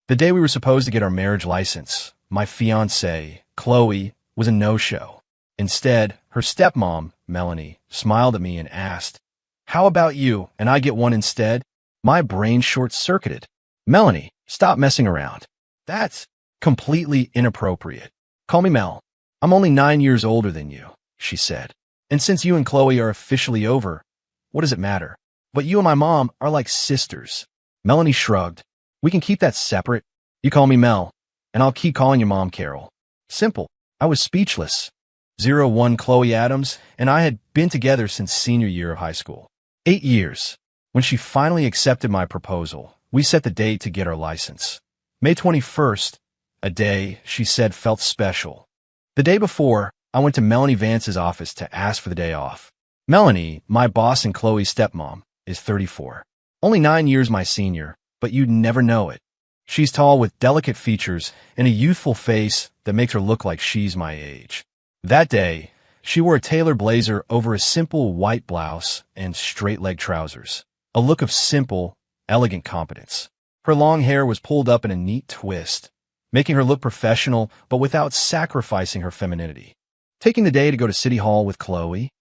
The day we were supposed to get our marriage license, my fiancée, Chloe, was a no-show. Instead, her stepmom, Melanie, smiled at me and asked, "How about you and I get one instead?" My brain short-circuited. "Melanie, stop messing around. That's completely inappropriate. Call me Mel. I'm only 9 years older than you," she said. "And since you and Chloe are officially over, what does it matter? But you and my mom are like sisters." Melanie shrugged. "We can keep that separate. You call me Mel, and I'll keep calling your mom Carol. Simple." I was speechless. 01 Chloe Adams and I had been together since senior year of high school. 8 years. When she finally accepted my proposal, we set the date to get our license. May 21st, a day she said felt special. The day before, I went to Melanie Vance's office to ask for the day off. Melanie, my boss and Chloe's stepmom, is 34. Only 9 years my senior, but you'd never know it. She's tall with delicate features and a youthful face that makes her look like she's my age. That day, she wore a tailor blazer over a simple white blouse and straight-leg trousers, a look of simple, elegant competence. Her long hair was pulled up in a neat twist, making her look professional but without sacrificing her femininity. "Taking the day to go to City Hall with Chloe?"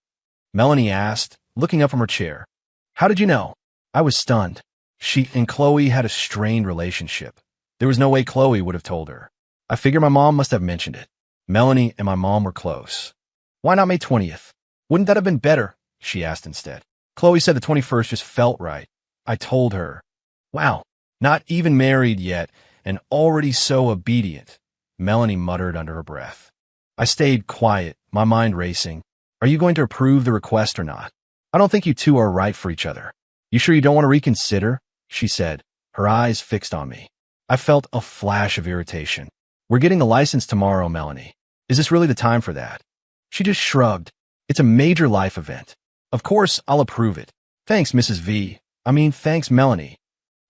Melanie asked, looking up from her chair. "How did you know?" I was stunned. She and Chloe had a strained relationship. There was no way Chloe would have told her. I figured my mom must have mentioned it. Melanie and my mom were close. "Why not May 20th? Wouldn't that have been better?" she asked instead. Chloe said the 21st just felt right. I told her. "Wow, not even married yet and already so obedient," Melanie muttered under her breath. I stayed quiet, my mind racing. "Are you going to approve the request or not? I don't think you two are right for each other." "You sure you don't want to reconsider?" she said, her eyes fixed on me. I felt a flash of irritation. "We're getting the license tomorrow, Melanie. Is this really the time for that?" She just shrugged. "It's a major life event. Of course, I'll approve it. Thanks, Mrs. V. Thanks, Melanie,"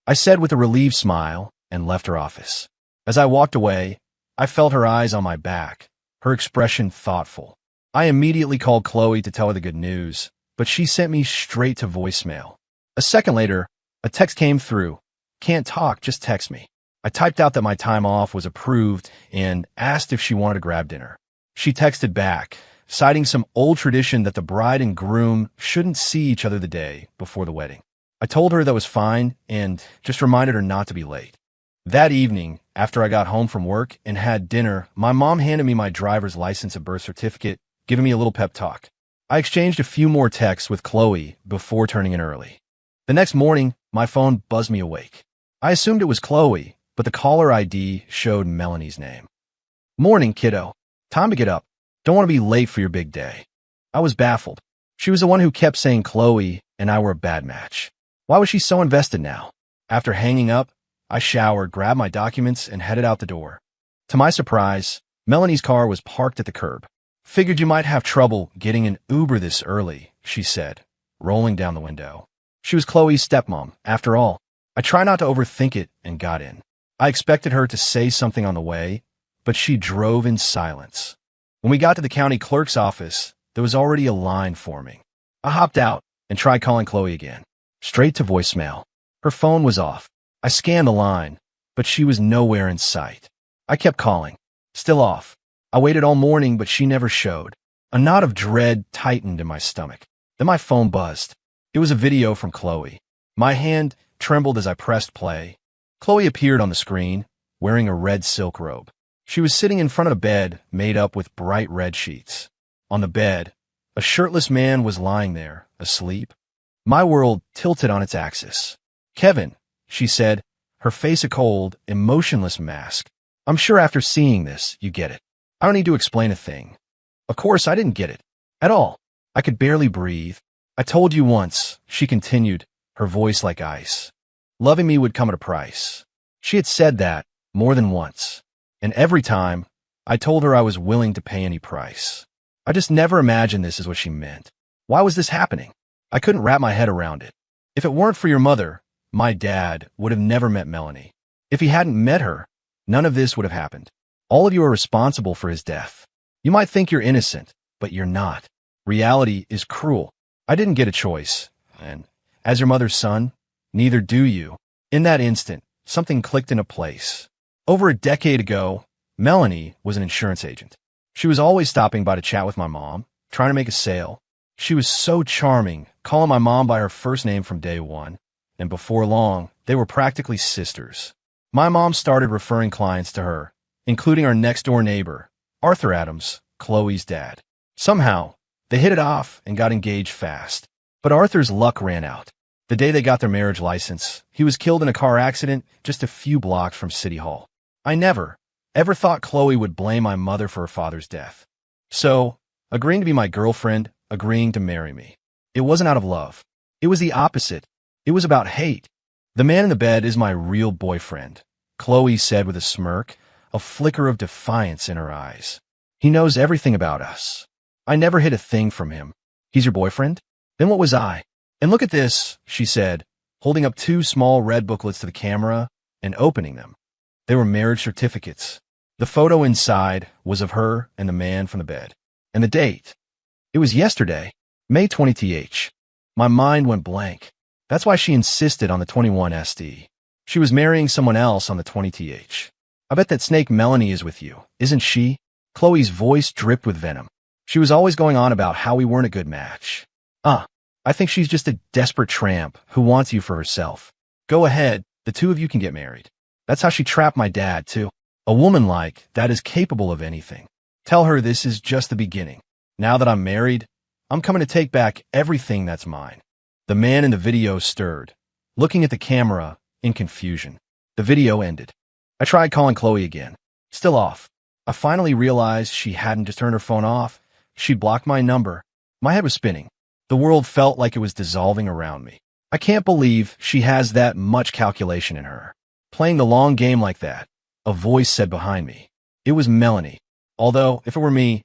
I said with a relieved smile and left her office. As I walked away, I felt her eyes on my back, her expression thoughtful. I immediately called Chloe to tell her the good news, but she sent me straight to voicemail. A second later, a text came through. "Can't talk, just text me." I typed out that my time off was approved and asked if she wanted to grab dinner. She texted back, citing some old tradition that the bride and groom shouldn't see each other the day before the wedding. I told her that was fine and just reminded her not to be late. That evening, after I got home from work and had dinner, my mom handed me my driver's license and birth certificate, giving me a little pep talk. I exchanged a few more texts with Chloe before turning in early. The next morning, my phone buzzed me awake. I assumed it was Chloe, but the caller ID showed Melanie's name. "Morning, kiddo. Time to get up. Don't want to be late for your big day." I was baffled. She was the one who kept saying Chloe and I were a bad match. Why was she so invested now? After hanging up, I showered, grabbed my documents, and headed out the door. To my surprise, Melanie's car was parked at the curb. "Figured you might have trouble getting an Uber this early," she said, rolling down the window. She was Chloe's stepmom, after all. I tried not to overthink it and got in. I expected her to say something on the way, but she drove in silence. When we got to the county clerk's office, there was already a line forming. I hopped out and tried calling Chloe again. Straight to voicemail. Her phone was off. I scanned the line, but she was nowhere in sight. I kept calling. Still off. I waited all morning, but she never showed. A knot of dread tightened in my stomach. Then my phone buzzed. It was a video from Chloe. My hand trembled as I pressed play. Chloe appeared on the screen, wearing a red silk robe. She was sitting in front of a bed made up with bright red sheets. On the bed, a shirtless man was lying there, asleep. My world tilted on its axis. "Kevin," she said, her face a cold, emotionless mask. "I'm sure after seeing this, you get it. I don't need to explain a thing." Of course, I didn't get it. At all. I could barely breathe. "I told you once," she continued, her voice like ice. "Loving me would come at a price." She had said that more than once. And every time, I told her I was willing to pay any price. I just never imagined this is what she meant. Why was this happening? I couldn't wrap my head around it. If it weren't for your mother, my dad would have never met Melanie. If he hadn't met her, none of this would have happened. All of you are responsible for his death. You might think you're innocent, but you're not. Reality is cruel. I didn't get a choice, and as your mother's son, neither do you. In that instant, something clicked into place. Over a decade ago, Melanie was an insurance agent. She was always stopping by to chat with my mom, trying to make a sale. She was so charming, calling my mom by her first name from day one, and before long, they were practically sisters. My mom started referring clients to her, including our next-door neighbor, Arthur Adams, Chloe's dad. Somehow, they hit it off and got engaged fast. But Arthur's luck ran out. The day they got their marriage license, he was killed in a car accident just a few blocks from City Hall. I never, ever thought Chloe would blame my mother for her father's death. So, agreeing to be my girlfriend, agreeing to marry me. It wasn't out of love. It was the opposite. It was about hate. The man in the bed is my real boyfriend, Chloe said with a smirk, a flicker of defiance in her eyes. He knows everything about us. I never hid a thing from him. He's your boyfriend? Then what was I? And look at this, she said, holding up 2 small red booklets to the camera and opening them. They were marriage certificates. The photo inside was of her and the man from the bed. And the date. It was yesterday, May 20th. My mind went blank. That's why she insisted on the 21 SD. She was marrying someone else on the 20th. I bet that snake Melanie is with you, isn't she? Chloe's voice dripped with venom. She was always going on about how we weren't a good match. I think she's just a desperate tramp who wants you for herself. Go ahead, the 2 of you can get married. That's how she trapped my dad, too. A woman like that is capable of anything. Tell her this is just the beginning. Now that I'm married, I'm coming to take back everything that's mine. The man in the video stirred, looking at the camera in confusion. The video ended. I tried calling Chloe again. Still off. I finally realized she hadn't just turned her phone off. She'd blocked my number. My head was spinning. The world felt like it was dissolving around me. I can't believe she has that much calculation in her. Playing the long game like that, a voice said behind me. It was Melanie. Although, if it were me,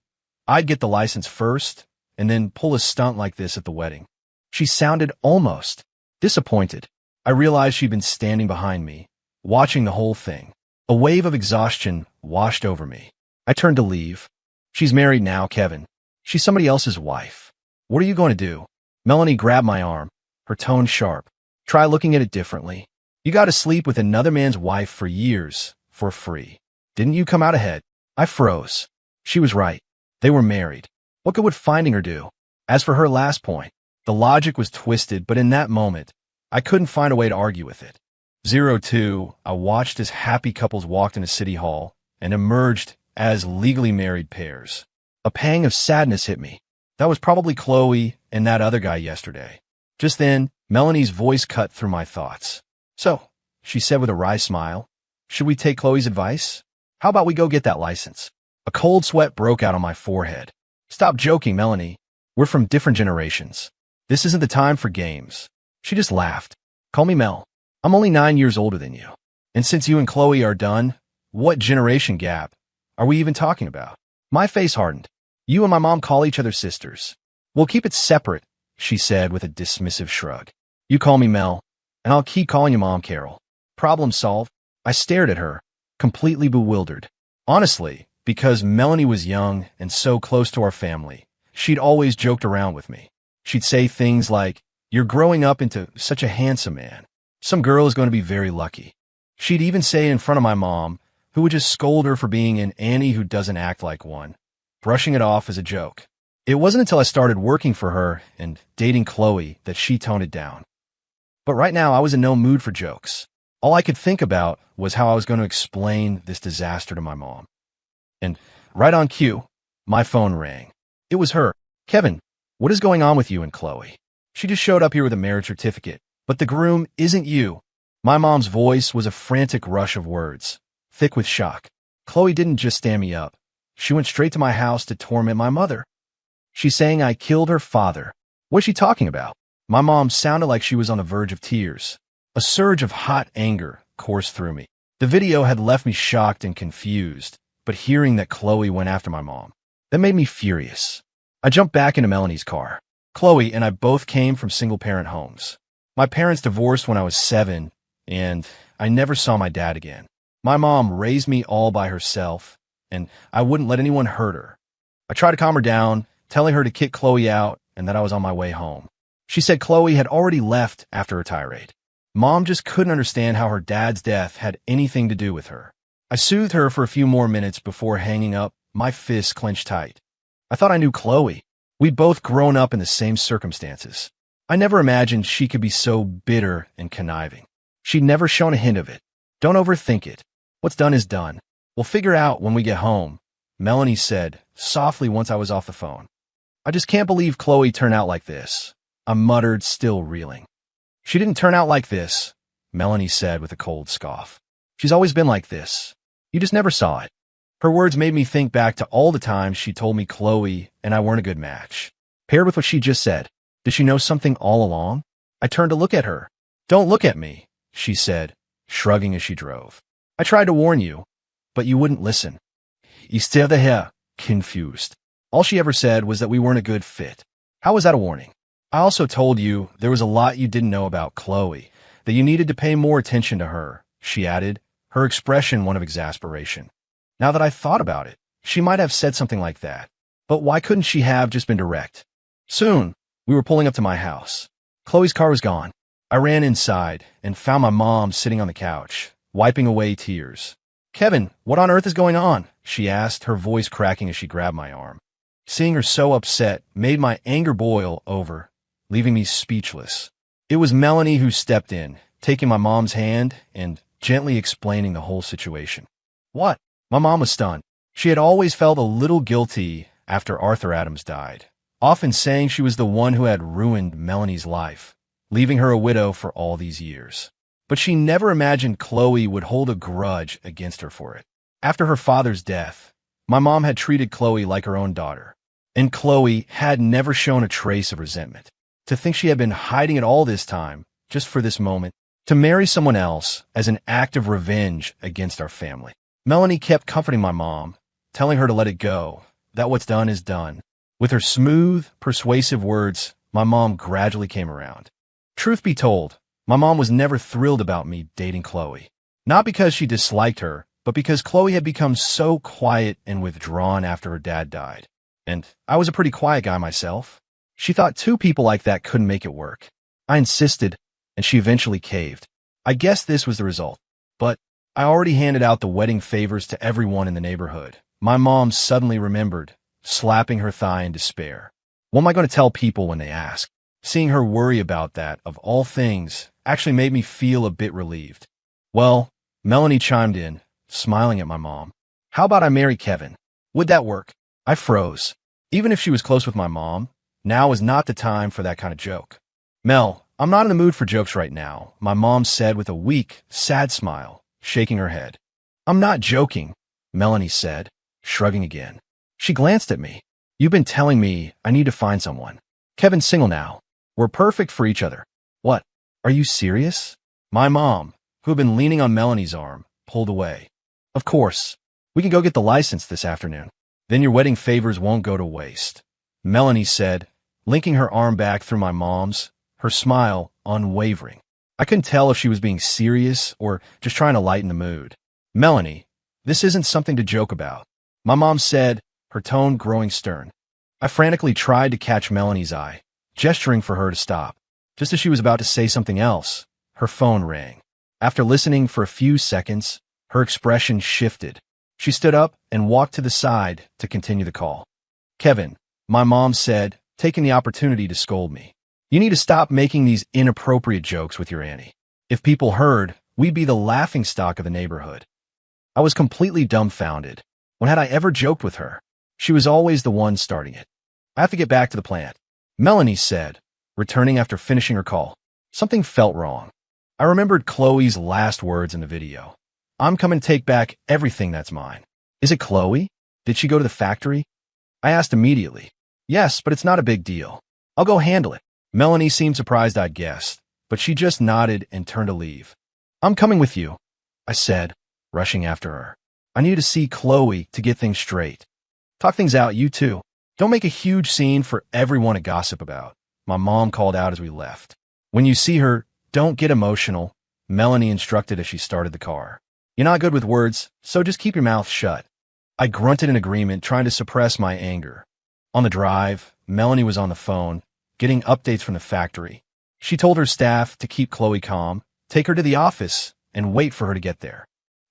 I'd get the license first and then pull a stunt like this at the wedding. She sounded almost disappointed. I realized she'd been standing behind me, watching the whole thing. A wave of exhaustion washed over me. I turned to leave. She's married now, Kevin. She's somebody else's wife. What are you going to do? Melanie grabbed my arm, her tone sharp. Try looking at it differently. You got to sleep with another man's wife for years, for free. Didn't you come out ahead? I froze. She was right. They were married. What good would finding her do? As for her last point, the logic was twisted, but in that moment, I couldn't find a way to argue with it. 02, I watched as happy couples walked into City Hall and emerged as legally married pairs. A pang of sadness hit me. That was probably Chloe and that other guy yesterday. Just then, Melanie's voice cut through my thoughts. So, she said with a wry smile, should we take Chloe's advice? How about we go get that license? A cold sweat broke out on my forehead. Stop joking, Melanie. We're from different generations. This isn't the time for games. She just laughed. Call me Mel. I'm only 9 years older than you. And since you and Chloe are done, what generation gap are we even talking about? My face hardened. You and my mom call each other sisters. We'll keep it separate, she said with a dismissive shrug. You call me Mel, and I'll keep calling you Mom, Carol. Problem solved. I stared at her, completely bewildered. Honestly, because Melanie was young and so close to our family, she'd always joked around with me. She'd say things like, you're growing up into such a handsome man. Some girl is going to be very lucky. She'd even say in front of my mom, who would just scold her for being an Annie who doesn't act like one, brushing it off as a joke. It wasn't until I started working for her and dating Chloe that she toned it down. But right now, I was in no mood for jokes. All I could think about was how I was going to explain this disaster to my mom. And right on cue, my phone rang. It was her. Kevin, what is going on with you and Chloe? She just showed up here with a marriage certificate, but the groom isn't you. My mom's voice was a frantic rush of words, thick with shock. Chloe didn't just stand me up. She went straight to my house to torment my mother. She's saying I killed her father. What's she talking about? My mom sounded like she was on the verge of tears. A surge of hot anger coursed through me. The video had left me shocked and confused, but hearing that Chloe went after my mom, that made me furious. I jumped back into Melanie's car. Chloe and I both came from single-parent homes. My parents divorced when I was 7, and I never saw my dad again. My mom raised me all by herself, and I wouldn't let anyone hurt her. I tried to calm her down, telling her to kick Chloe out and that I was on my way home. She said Chloe had already left after her tirade. Mom just couldn't understand how her dad's death had anything to do with her. I soothed her for a few more minutes before hanging up, my fists clenched tight. I thought I knew Chloe. We'd both grown up in the same circumstances. I never imagined she could be so bitter and conniving. She'd never shown a hint of it. Don't overthink it. What's done is done. We'll figure out when we get home, Melanie said, softly once I was off the phone. I just can't believe Chloe turned out like this, I muttered, still reeling. She didn't turn out like this, Melanie said with a cold scoff. She's always been like this. You just never saw it. Her words made me think back to all the times she told me Chloe and I weren't a good match. Paired with what she just said, did she know something all along? I turned to look at her. Don't look at me, she said, shrugging as she drove. I tried to warn you, but you wouldn't listen. You still there, confused. All she ever said was that we weren't a good fit. How was that a warning? I also told you there was a lot you didn't know about Chloe, that you needed to pay more attention to her, she added, her expression one of exasperation. Now that I thought about it, she might have said something like that. But why couldn't she have just been direct? Soon, we were pulling up to my house. Chloe's car was gone. I ran inside and found my mom sitting on the couch, wiping away tears. Kevin, what on earth is going on? She asked, her voice cracking as she grabbed my arm. Seeing her so upset made my anger boil over, leaving me speechless. It was Melanie who stepped in, taking my mom's hand and gently explaining the whole situation. What? My mom was stunned. She had always felt a little guilty after Arthur Adams died, often saying she was the one who had ruined Melanie's life, leaving her a widow for all these years. But she never imagined Chloe would hold a grudge against her for it. After her father's death, my mom had treated Chloe like her own daughter, and Chloe had never shown a trace of resentment. To think she had been hiding it all this time, just for this moment, to marry someone else as an act of revenge against our family. Melanie kept comforting my mom, telling her to let it go, that what's done is done. With her smooth, persuasive words, my mom gradually came around. Truth be told, my mom was never thrilled about me dating Chloe. Not because she disliked her, but because Chloe had become so quiet and withdrawn after her dad died. And I was a pretty quiet guy myself. She thought two people like that couldn't make it work. I insisted, and she eventually caved. I guess this was the result. But I already handed out the wedding favors to everyone in the neighborhood. My mom suddenly remembered, slapping her thigh in despair. What am I going to tell people when they ask? Seeing her worry about that, of all things, actually made me feel a bit relieved. Well, Melanie chimed in, smiling at my mom. How about I marry Kevin? Would that work? I froze. Even if she was close with my mom, now was not the time for that kind of joke. Mel, I'm not in the mood for jokes right now, my mom said with a weak, sad smile, shaking her head. I'm not joking, Melanie said, shrugging again. She glanced at me. You've been telling me I need to find someone. Kevin's single now. We're perfect for each other. What? Are you serious? My mom, who had been leaning on Melanie's arm, pulled away. Of course. We can go get the license this afternoon. Then your wedding favors won't go to waste, Melanie said, linking her arm back through my mom's, her smile unwavering. I couldn't tell if she was being serious or just trying to lighten the mood. Melanie, this isn't something to joke about, my mom said, her tone growing stern. I frantically tried to catch Melanie's eye, gesturing for her to stop. Just as she was about to say something else, her phone rang. After listening for a few seconds, her expression shifted. She stood up and walked to the side to continue the call. Kevin, my mom said, taking the opportunity to scold me. You need to stop making these inappropriate jokes with your auntie. If people heard, we'd be the laughingstock of the neighborhood. I was completely dumbfounded. When had I ever joked with her? She was always the one starting it. I have to get back to the plant, Melanie said, returning after finishing her call. Something felt wrong. I remembered Chloe's last words in the video. I'm coming to take back everything that's mine. Is it Chloe? Did she go to the factory? I asked immediately. Yes, but it's not a big deal. I'll go handle it. Melanie seemed surprised I'd guessed, but she just nodded and turned to leave. I'm coming with you, I said, rushing after her. I need to see Chloe to get things straight. Talk things out, you too. Don't make a huge scene for everyone to gossip about, my mom called out as we left. When you see her, don't get emotional, Melanie instructed as she started the car. You're not good with words, so just keep your mouth shut. I grunted in agreement, trying to suppress my anger. On the drive, Melanie was on the phone, getting updates from the factory. She told her staff to keep Chloe calm, Take her to the office and wait for her to get there.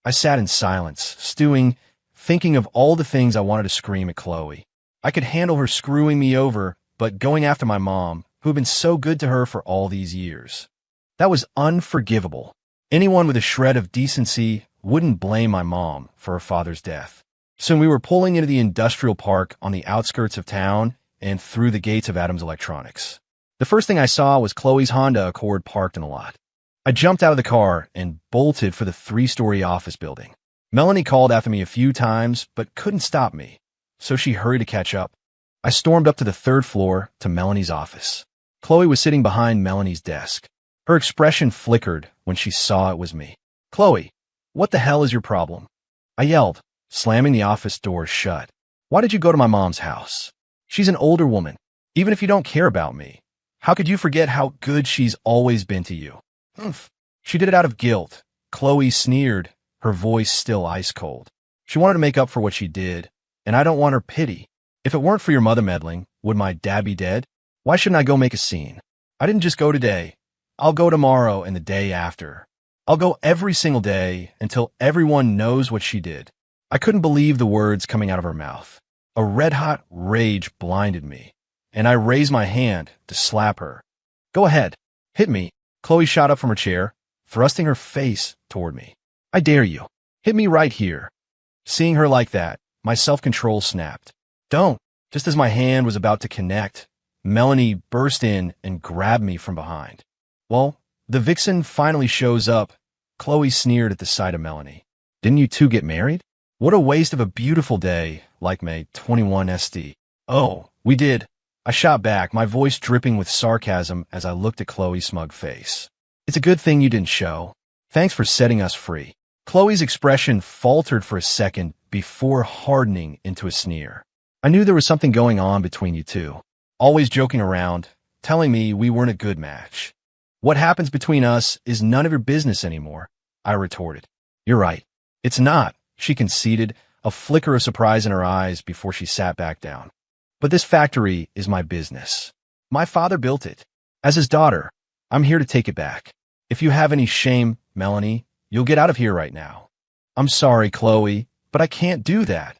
I sat in silence, stewing, thinking of all the things I wanted to scream at Chloe. I could handle her screwing me over, but going after my mom, who had been so good to her for all these years, that was unforgivable. Anyone with a shred of decency wouldn't blame my mom for her father's death. Soon we were pulling into the industrial park on the outskirts of town and through the gates of Adams Electronics. The first thing I saw was Chloe's Honda Accord parked in the lot. I jumped out of the car and bolted for the 3-story office building. Melanie called after me a few times, but couldn't stop me, so she hurried to catch up. I stormed up to the 3rd floor to Melanie's office. Chloe was sitting behind Melanie's desk. Her expression flickered when she saw it was me. "Chloe, what the hell is your problem?" I yelled, slamming the office door shut. "Why did you go to my mom's house? She's an older woman. Even if you don't care about me, how could you forget how good she's always been to you?" "Humph. She did it out of guilt." Chloe sneered, her voice still ice cold. "She wanted to make up for what she did, and I don't want her pity. If it weren't for your mother meddling, would my dad be dead? Why shouldn't I go make a scene? I didn't just go today. I'll go tomorrow and the day after. I'll go every single day until everyone knows what she did." I couldn't believe the words coming out of her mouth. A red-hot rage blinded me, and I raised my hand to slap her. "Go ahead. Hit me." Chloe shot up from her chair, thrusting her face toward me. "I dare you. Hit me right here." Seeing her like that, my self-control snapped. "Don't." Just as my hand was about to connect, Melanie burst in and grabbed me from behind. "Well, the vixen finally shows up." Chloe sneered at the sight of Melanie. "Didn't you two get married? What a waste of a beautiful day, like May 21 SD. "Oh, we did." I shot back, my voice dripping with sarcasm as I looked at Chloe's smug face. "It's a good thing you didn't show. Thanks for setting us free." Chloe's expression faltered for a second before hardening into a sneer. "I knew there was something going on between you two. Always joking around, telling me we weren't a good match. What happens between us is none of your business anymore," I retorted. "You're right. It's not," she conceded, a flicker of surprise in her eyes before she sat back down. "But this factory is my business. My father built it. As his daughter, I'm here to take it back. If you have any shame, Melanie, you'll get out of here right now." "I'm sorry, Chloe, but I can't do that,"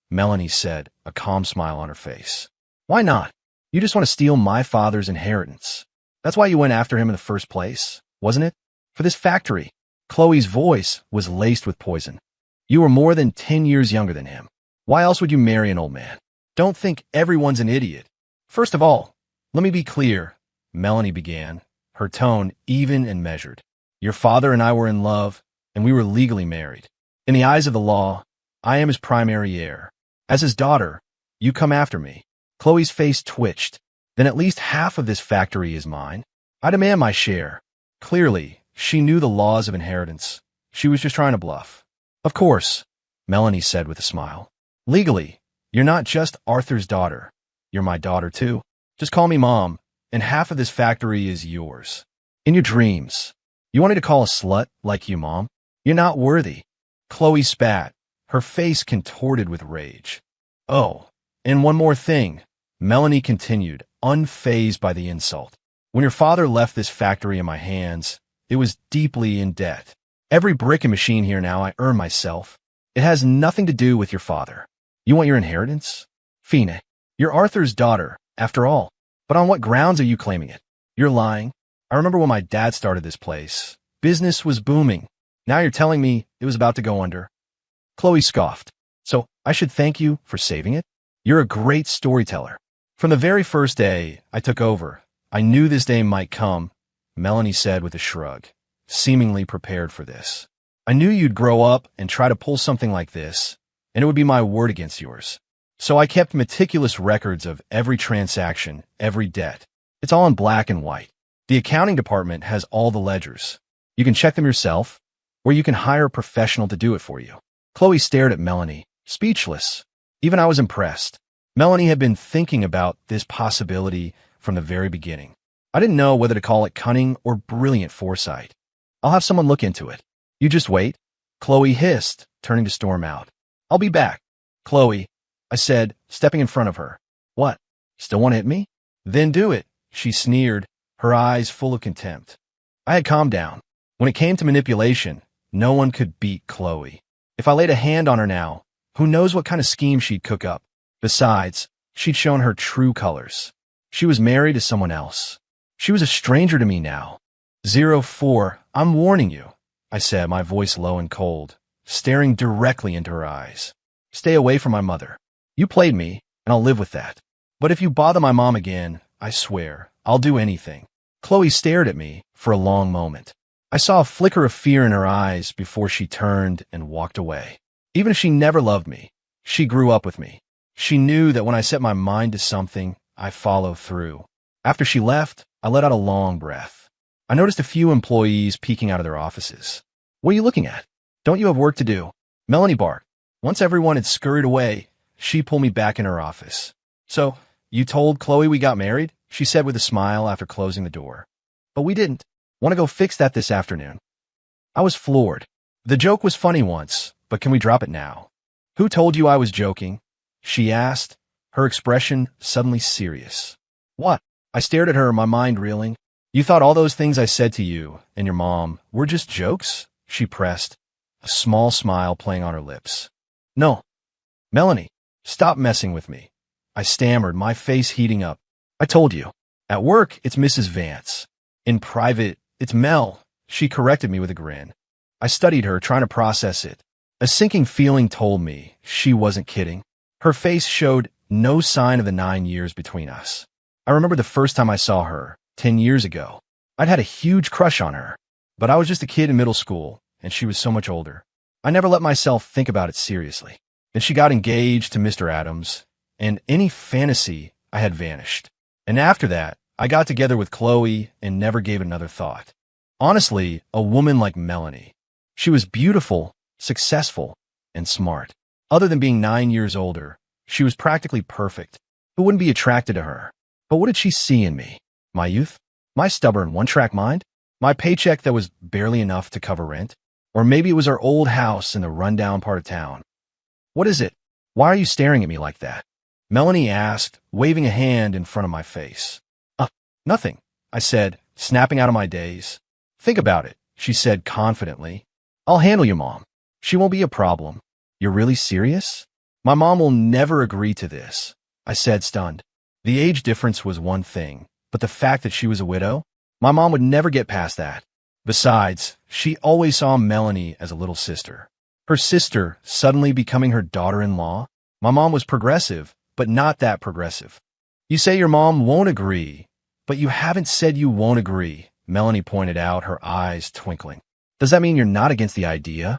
Melanie said, a calm smile on her face. "Why not? You just want to steal my father's inheritance. That's why you went after him in the first place, wasn't it? For this factory." Chloe's voice was laced with poison. "You were more than 10 years younger than him. Why else would you marry an old man? Don't think everyone's an idiot. First of all, let me be clear," Melanie began, her tone even and measured. "Your father and I were in love, and we were legally married. In the eyes of the law, I am his primary heir. As his daughter, you come after me." Chloe's face twitched. "Then at least half of this factory is mine. I demand my share." Clearly, she knew the laws of inheritance. She was just trying to bluff. "Of course," Melanie said with a smile. "Legally, you're not just Arthur's daughter. You're my daughter, too. Just call me Mom, and half of this factory is yours. In your dreams, you wanted to call a slut like you, Mom? You're not worthy." Chloe spat, her face contorted with rage. "Oh, and one more thing," Melanie continued, unfazed by the insult. "When your father left this factory in my hands, it was deeply in debt. Every brick and machine here now I earn myself. It has nothing to do with your father. You want your inheritance? Fine. You're Arthur's daughter, after all. But on what grounds are you claiming it? You're lying. I remember when my dad started this place. Business was booming. Now you're telling me it was about to go under." Chloe scoffed. "So I should thank you for saving it? You're a great storyteller." "From the very first day I took over, I knew this day might come," Melanie said with a shrug, seemingly prepared for this. "I knew you'd grow up and try to pull something like this, and it would be my word against yours. So I kept meticulous records of every transaction, every debt. It's all in black and white. The accounting department has all the ledgers. You can check them yourself, or you can hire a professional to do it for you." Chloe stared at Melanie, speechless. Even I was impressed. Melanie had been thinking about this possibility from the very beginning. I didn't know whether to call it cunning or brilliant foresight. "I'll have someone look into it. You just wait," Chloe hissed, turning to storm out. "I'll be back." "Chloe," I said, stepping in front of her. "What? Still want to hit me? Then do it," she sneered, her eyes full of contempt. I had calmed down. When it came to manipulation, no one could beat Chloe. If I laid a hand on her now, who knows what kind of scheme she'd cook up. Besides, she'd shown her true colors. She was married to someone else. She was a stranger to me now. 04, I'm warning you, I said, my voice low and cold, staring directly into her eyes. Stay away from my mother. You played me, and I'll live with that. But if you bother my mom again, I swear, I'll do anything. Chloe stared at me for a long moment. I saw a flicker of fear in her eyes before she turned and walked away. Even if she never loved me, she grew up with me. She knew that when I set my mind to something, I follow through. After she left, I let out a long breath. I noticed a few employees peeking out of their offices. What are you looking at? Don't you have work to do? Melanie barked. Once everyone had scurried away, she pulled me back in her office. So, you told Chloe we got married? She said with a smile after closing the door. But we didn't. Want to go fix that this afternoon? I was floored. The joke was funny once, but can we drop it now? Who told you I was joking? She asked, her expression suddenly serious. What? I stared at her, my mind reeling. You thought all those things I said to you and your mom were just jokes? She pressed, a small smile playing on her lips. No. Melanie, stop messing with me. I stammered, my face heating up. I told you. At work, it's Mrs. Vance. In private, it's Mel. She corrected me with a grin. I studied her, trying to process it. A sinking feeling told me she wasn't kidding. Her face showed no sign of the 9 years between us. I remember the first time I saw her, 10 years ago. I'd had a huge crush on her, but I was just a kid in middle school, and she was so much older. I never let myself think about it seriously. Then she got engaged to Mr. Adams, and any fantasy I had vanished. And after that, I got together with Chloe and never gave another thought. Honestly, a woman like Melanie. She was beautiful, successful, and smart. Other than being 9 years older, she was practically perfect. Who wouldn't be attracted to her? But what did she see in me? My youth? My stubborn, one-track mind? My paycheck that was barely enough to cover rent? Or maybe it was our old house in the rundown part of town. What is it? Why are you staring at me like that? Melanie asked, waving a hand in front of my face. Nothing, I said, snapping out of my daze. Think about it, she said confidently. I'll handle your mom. She won't be a problem. You're really serious? My mom will never agree to this, I said, stunned. The age difference was one thing, but the fact that she was a widow? My mom would never get past that. Besides, she always saw Melanie as a little sister. Her sister suddenly becoming her daughter-in-law? My mom was progressive, but not that progressive. You say your mom won't agree, but you haven't said you won't agree, Melanie pointed out, her eyes twinkling. Does that mean you're not against the idea?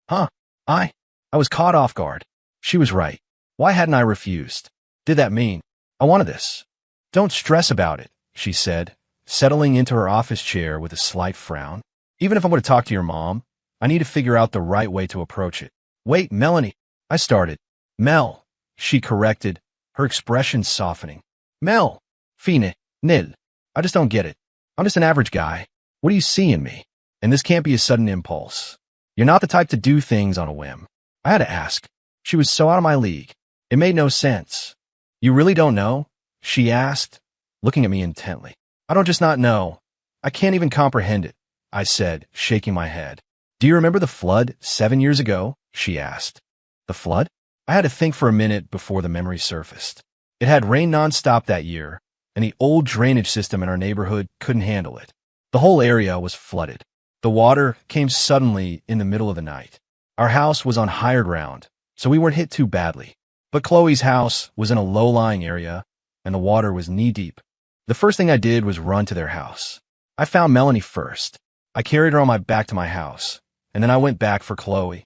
Huh? I was caught off guard. She was right. Why hadn't I refused? Did that mean I wanted this? Don't stress about it, she said, settling into her office chair with a slight frown. Even if I'm going to talk to your mom, I need to figure out the right way to approach it. Wait, Melanie, I started. Mel, she corrected, her expression softening. Mel, fine, nil. I just don't get it. I'm just an average guy. What do you see in me? And this can't be a sudden impulse. You're not the type to do things on a whim. I had to ask. She was so out of my league. It made no sense. You really don't know? She asked, looking at me intently. I don't just not know. I can't even comprehend it, I said, shaking my head. Do you remember the flood 7 years ago? She asked. The flood? I had to think for a minute before the memory surfaced. It had rained nonstop that year, and the old drainage system in our neighborhood couldn't handle it. The whole area was flooded. The water came suddenly in the middle of the night. Our house was on higher ground, so we weren't hit too badly. But Chloe's house was in a low-lying area, and the water was knee-deep. The first thing I did was run to their house. I found Melanie first. I carried her on my back to my house, and then I went back for Chloe.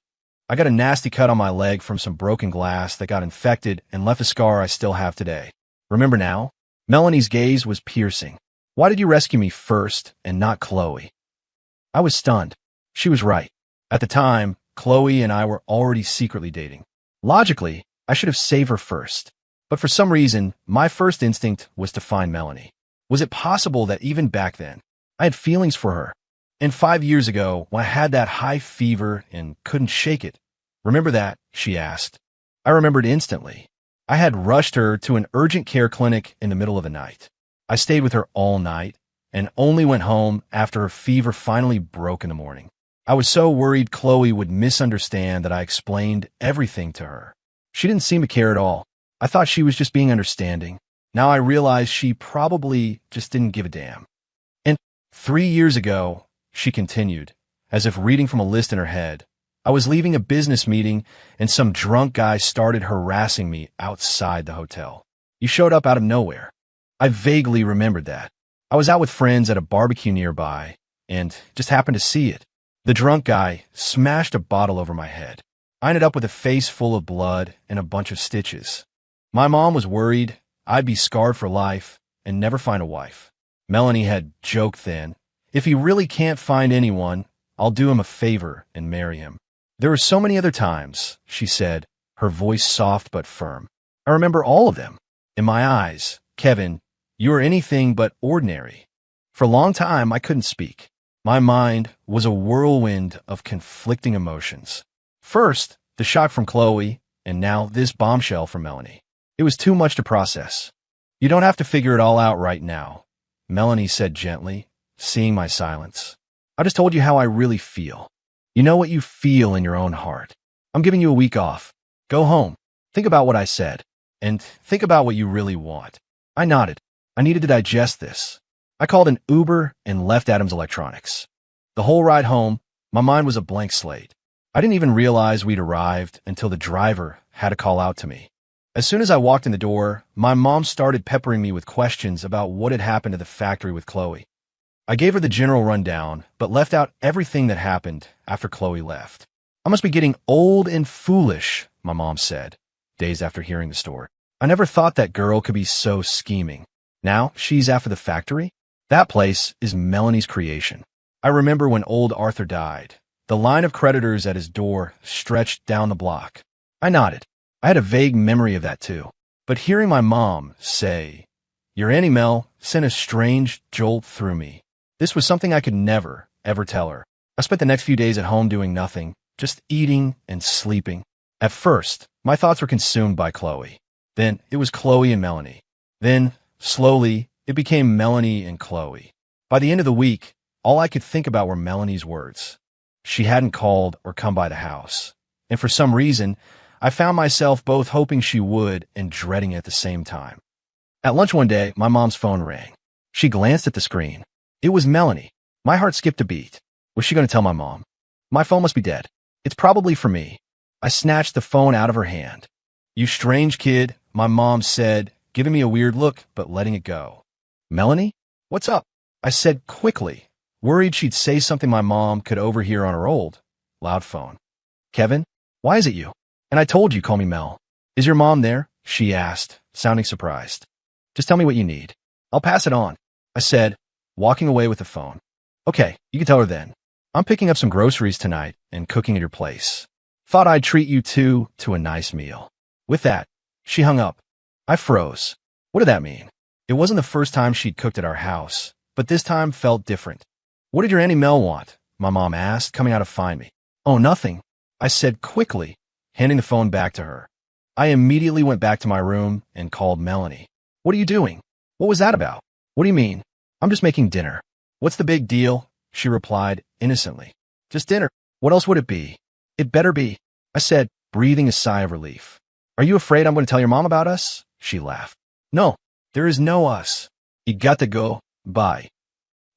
I got a nasty cut on my leg from some broken glass that got infected and left a scar I still have today. Remember now? Melanie's gaze was piercing. Why did you rescue me first and not Chloe? I was stunned. She was right. At the time, Chloe and I were already secretly dating. Logically, I should have saved her first. But for some reason, my first instinct was to find Melanie. Was it possible that even back then, I had feelings for her? And 5 years ago, when I had that high fever and couldn't shake it, remember that? She asked. I remembered instantly. I had rushed her to an urgent care clinic in the middle of the night. I stayed with her all night, and only went home after her fever finally broke in the morning. I was so worried Chloe would misunderstand that I explained everything to her. She didn't seem to care at all. I thought she was just being understanding. Now I realize she probably just didn't give a damn. And 3 years ago, she continued, as if reading from a list in her head, I was leaving a business meeting and some drunk guy started harassing me outside the hotel. He showed up out of nowhere. I vaguely remembered that. I was out with friends at a barbecue nearby and just happened to see it. The drunk guy smashed a bottle over my head. I ended up with a face full of blood and a bunch of stitches. My mom was worried I'd be scarred for life and never find a wife. Melanie had joked then, if he really can't find anyone, I'll do him a favor and marry him. There were so many other times, she said, her voice soft but firm. I remember all of them. In my eyes, Kevin, you are anything but ordinary. For a long time, I couldn't speak. My mind was a whirlwind of conflicting emotions. First, the shock from Chloe, and now this bombshell from Melanie. It was too much to process. You don't have to figure it all out right now, Melanie said gently, seeing my silence. I just told you how I really feel. You know what you feel in your own heart. I'm giving you a week off. Go home. Think about what I said. And think about what you really want. I nodded. I needed to digest this. I called an Uber and left Adams Electronics. The whole ride home, my mind was a blank slate. I didn't even realize we'd arrived until the driver had to call out to me. As soon as I walked in the door, my mom started peppering me with questions about what had happened to the factory with Chloe. I gave her the general rundown, but left out everything that happened after Chloe left. I must be getting old and foolish, my mom said, days after hearing the story. I never thought that girl could be so scheming. Now she's after the factory? That place is Melanie's creation. I remember when old Arthur died. The line of creditors at his door stretched down the block. I nodded. I had a vague memory of that too. But hearing my mom say, "Your Auntie Mel," sent a strange jolt through me. This was something I could never, ever tell her. I spent the next few days at home doing nothing, just eating and sleeping. At first, my thoughts were consumed by Chloe. Then it was Chloe and Melanie. Then, slowly, it became Melanie and Chloe. By the end of the week, all I could think about were Melanie's words. She hadn't called or come by the house. And for some reason, I found myself both hoping she would and dreading it at the same time. At lunch one day, my mom's phone rang. She glanced at the screen. It was Melanie. My heart skipped a beat. Was she going to tell my mom? My phone must be dead. It's probably for me. I snatched the phone out of her hand. "You strange kid," my mom said, giving me a weird look, but letting it go. "Melanie? What's up?" I said quickly, worried she'd say something my mom could overhear on her old, loud phone. "Kevin, why is it you? And I told you, call me Mel." "Is your mom there?" she asked, sounding surprised. "Just tell me what you need. I'll pass it on," I said, walking away with the phone. "Okay, you can tell her then. I'm picking up some groceries tonight and cooking at your place. Thought I'd treat you two to a nice meal." With that, she hung up. I froze. What did that mean? It wasn't the first time she'd cooked at our house, but this time felt different. "What did your Auntie Mel want?" my mom asked, coming out to find me. "Oh, nothing," I said quickly, handing the phone back to her. I immediately went back to my room and called Melanie. "What are you doing? What was that about?" "What do you mean?" "I'm just making dinner." "What's the big deal?" she replied innocently. "Just dinner. What else would it be?" "It better be," I said, breathing a sigh of relief. "Are you afraid I'm going to tell your mom about us?" She laughed. "No, there is no us. You got to go. Bye."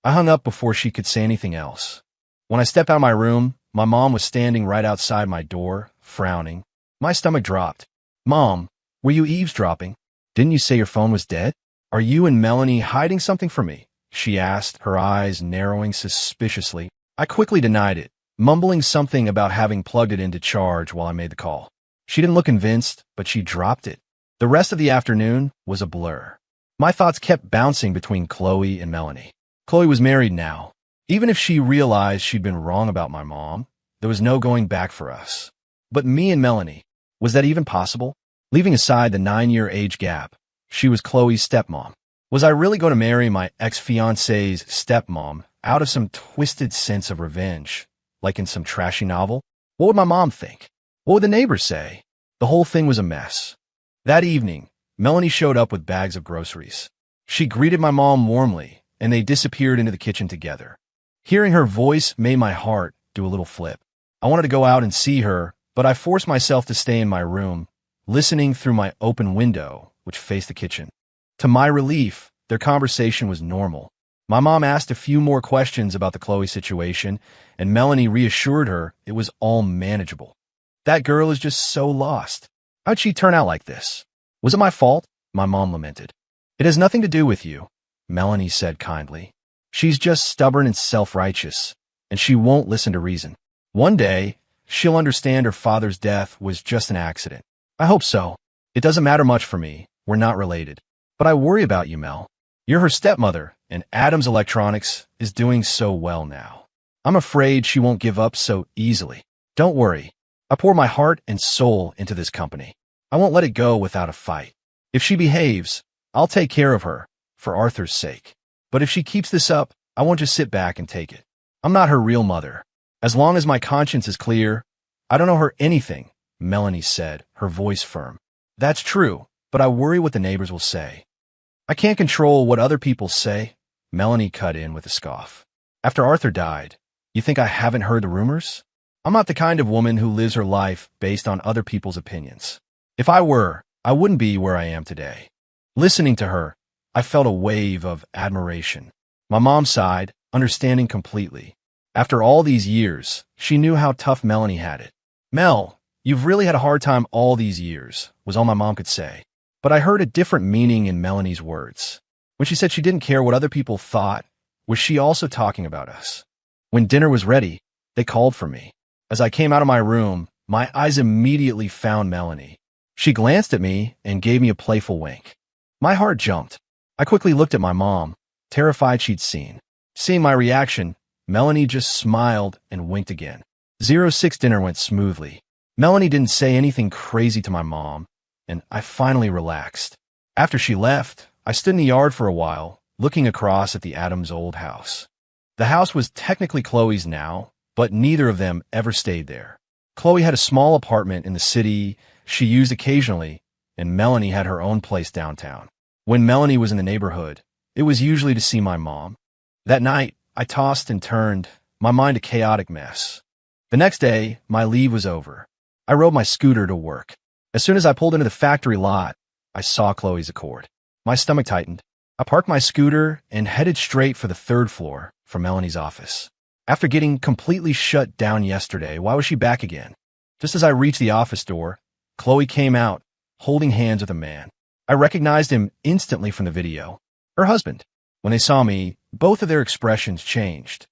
I hung up before she could say anything else. When I stepped out of my room, my mom was standing right outside my door, frowning. My stomach dropped. "Mom, were you eavesdropping? Didn't you say your phone was dead? Are you and Melanie hiding something from me?" she asked, her eyes narrowing suspiciously. I quickly denied it, mumbling something about having plugged it into charge while I made the call. She didn't look convinced, but she dropped it. The rest of the afternoon was a blur. My thoughts kept bouncing between Chloe and Melanie. Chloe was married now. Even if she realized she'd been wrong about my mom, there was no going back for us. But me and Melanie, was that even possible? Leaving aside the 9-year age gap, she was Chloe's stepmom. Was I really going to marry my ex-fiance's stepmom out of some twisted sense of revenge, like in some trashy novel? What would my mom think? What would the neighbors say? The whole thing was a mess. That evening, Melanie showed up with bags of groceries. She greeted my mom warmly and they disappeared into the kitchen together. Hearing her voice made my heart do a little flip. I wanted to go out and see her, but I forced myself to stay in my room, listening through my open window, which faced the kitchen. To my relief, their conversation was normal. My mom asked a few more questions about the Chloe situation, and Melanie reassured her it was all manageable. That girl is just so lost. How'd she turn out like this? Was it my fault? My mom lamented. It has nothing to do with you, Melanie said kindly. She's just stubborn and self-righteous, and she won't listen to reason. One day, she'll understand her father's death was just an accident. I hope so. It doesn't matter much for me. We're not related. But I worry about you, Mel. You're her stepmother, and Adams Electronics is doing so well now. I'm afraid she won't give up so easily. Don't worry. I pour my heart and soul into this company. I won't let it go without a fight. If she behaves, I'll take care of her, for Arthur's sake. But if she keeps this up, I won't just sit back and take it. I'm not her real mother. As long as my conscience is clear, I don't owe her anything, Melanie said, her voice firm. That's true, but I worry what the neighbors will say. I can't control what other people say, Melanie cut in with a scoff. After Arthur died, you think I haven't heard the rumors? I'm not the kind of woman who lives her life based on other people's opinions. If I were, I wouldn't be where I am today. Listening to her, I felt a wave of admiration. My mom sighed, understanding completely. After all these years, she knew how tough Melanie had it. Mel, you've really had a hard time all these years, was all my mom could say. But I heard a different meaning in Melanie's words. When she said she didn't care what other people thought, was she also talking about us? When dinner was ready, they called for me. As I came out of my room, my eyes immediately found Melanie. She glanced at me and gave me a playful wink. My heart jumped. I quickly looked at my mom, terrified she'd seen. Seeing my reaction, Melanie just smiled and winked again. 06 dinner went smoothly. Melanie didn't say anything crazy to my mom, and I finally relaxed. After she left, I stood in the yard for a while, looking across at the Adams' old house. The house was technically Chloe's now, but neither of them ever stayed there. Chloe had a small apartment in the city she used occasionally, and Melanie had her own place downtown. When Melanie was in the neighborhood, it was usually to see my mom. That night, I tossed and turned, my mind a chaotic mess. The next day, my leave was over. I rode my scooter to work. As soon as I pulled into the factory lot, I saw Chloe's Accord. My stomach tightened. I parked my scooter and headed straight for the third floor for Melanie's office. After getting completely shut down yesterday, why was she back again? Just as I reached the office door, Chloe came out, holding hands with a man. I recognized him instantly from the video. Her husband. When they saw me, both of their expressions changed.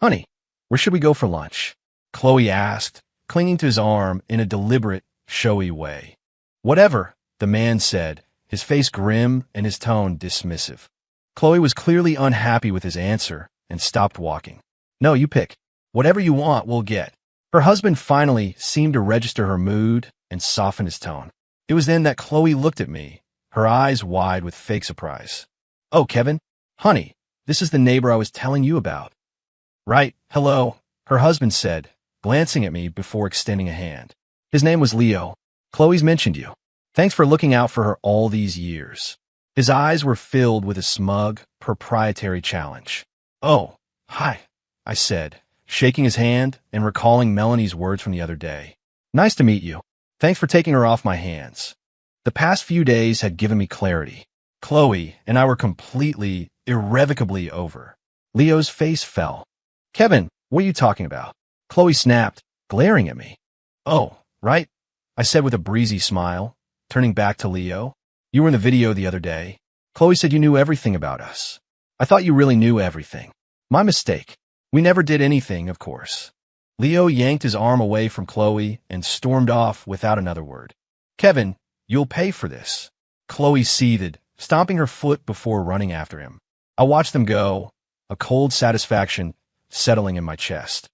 Honey, where should we go for lunch? Chloe asked, clinging to his arm in a deliberate, showy way. Whatever, the man said, his face grim and his tone dismissive. Chloe was clearly unhappy with his answer and stopped walking. No, you pick. Whatever you want, we'll get. Her husband finally seemed to register her mood and soften his tone. It was then that Chloe looked at me, her eyes wide with fake surprise. Oh, Kevin? Honey, this is the neighbor I was telling you about. Right, hello, her husband said, glancing at me before extending a hand. His name was Leo. Chloe's mentioned you. Thanks for looking out for her all these years. His eyes were filled with a smug, proprietary challenge. Oh, hi, I said, shaking his hand and recalling Melanie's words from the other day. Nice to meet you. Thanks for taking her off my hands. The past few days had given me clarity. Chloe and I were completely, irrevocably over. Leo's face fell. Kevin, what are you talking about? Chloe snapped, glaring at me. Oh, right, I said with a breezy smile, turning back to Leo. You were in the video the other day. Chloe said you knew everything about us. I thought you really knew everything. My mistake. We never did anything, of course. Leo yanked his arm away from Chloe and stormed off without another word. Kevin, you'll pay for this. Chloe seethed, stomping her foot before running after him. I watched them go, a cold satisfaction settling in my chest.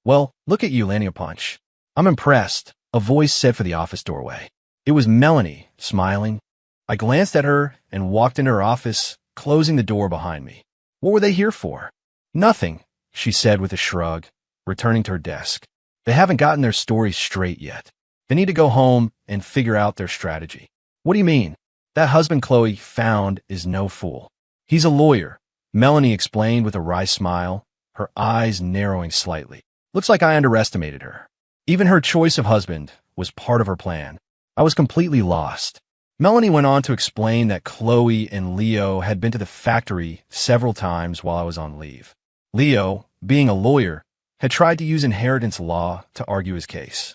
Well, look at you landing a punch. I'm impressed, a voice said from the office doorway. It was Melanie, smiling. I glanced at her and walked into her office, closing the door behind me. What were they here for? Nothing, she said with a shrug, returning to her desk. They haven't gotten their story straight yet. They need to go home and figure out their strategy. What do you mean? That husband Chloe found is no fool. He's a lawyer. Melanie explained with a wry smile, her eyes narrowing slightly. Looks like I underestimated her. Even her choice of husband was part of her plan. I was completely lost. Melanie went on to explain that Chloe and Leo had been to the factory several times while I was on leave. Leo, being a lawyer, had tried to use inheritance law to argue his case.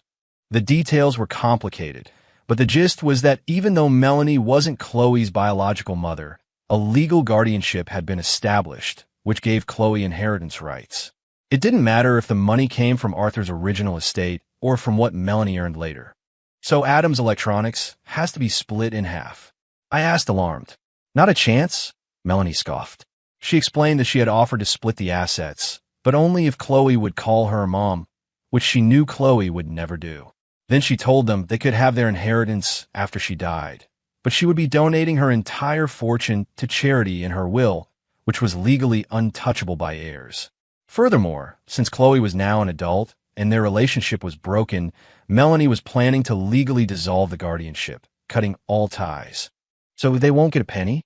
The details were complicated, but the gist was that even though Melanie wasn't Chloe's biological mother, a legal guardianship had been established, which gave Chloe inheritance rights. It didn't matter if the money came from Arthur's original estate or from what Melanie earned later. So Adam's electronics has to be split in half. I asked, alarmed. Not a chance? Melanie scoffed. She explained that she had offered to split the assets, but only if Chloe would call her mom, which she knew Chloe would never do. Then she told them they could have their inheritance after she died, but she would be donating her entire fortune to charity in her will, which was legally untouchable by heirs. Furthermore, since Chloe was now an adult and their relationship was broken, Melanie was planning to legally dissolve the guardianship, cutting all ties. So they won't get a penny?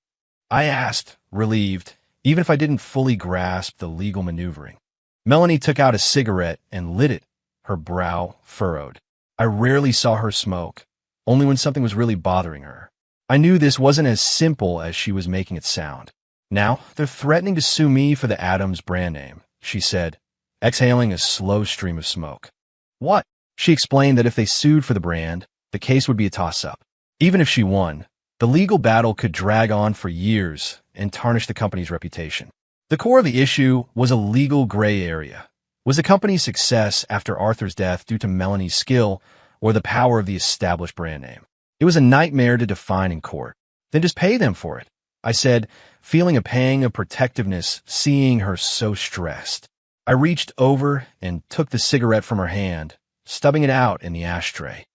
I asked, relieved, even if I didn't fully grasp the legal maneuvering. Melanie took out a cigarette and lit it, her brow furrowed. I rarely saw her smoke, only when something was really bothering her. I knew this wasn't as simple as she was making it sound. Now, they're threatening to sue me for the Adams brand name, she said, exhaling a slow stream of smoke. What? She explained that if they sued for the brand, the case would be a toss-up. Even if she won, the legal battle could drag on for years and tarnish the company's reputation. The core of the issue was a legal gray area. Was the company's success after Arthur's death due to Melanie's skill or the power of the established brand name? It was a nightmare to define in court. Then just pay them for it, I said, feeling a pang of protectiveness seeing her so stressed. I reached over and took the cigarette from her hand, stubbing it out in the ashtray.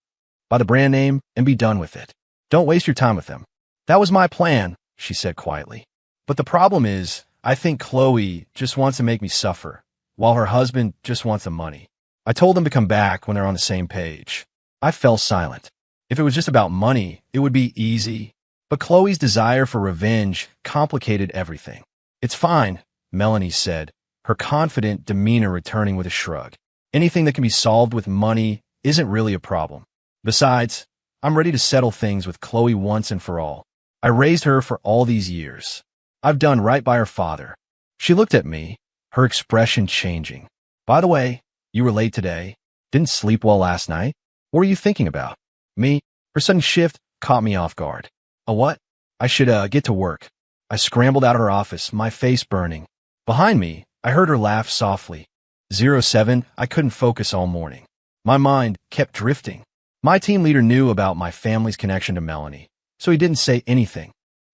Buy the brand name and be done with it. Don't waste your time with them. That was my plan, she said quietly. But the problem is, I think Chloe just wants to make me suffer, while her husband just wants the money. I told them to come back when they're on the same page. I fell silent. If it was just about money, it would be easy. But Chloe's desire for revenge complicated everything. It's fine, Melanie said, her confident demeanor returning with a shrug. Anything that can be solved with money isn't really a problem. Besides, I'm ready to settle things with Chloe once and for all. I raised her for all these years. I've done right by her father. She looked at me, her expression changing. By the way, you were late today. Didn't sleep well last night. What were you thinking about? Me? Her sudden shift caught me off guard. A what? I should, get to work. I scrambled out of her office, my face burning. Behind me, I heard her laugh softly. 07, I couldn't focus all morning. My mind kept drifting. My team leader knew about my family's connection to Melanie, so he didn't say anything.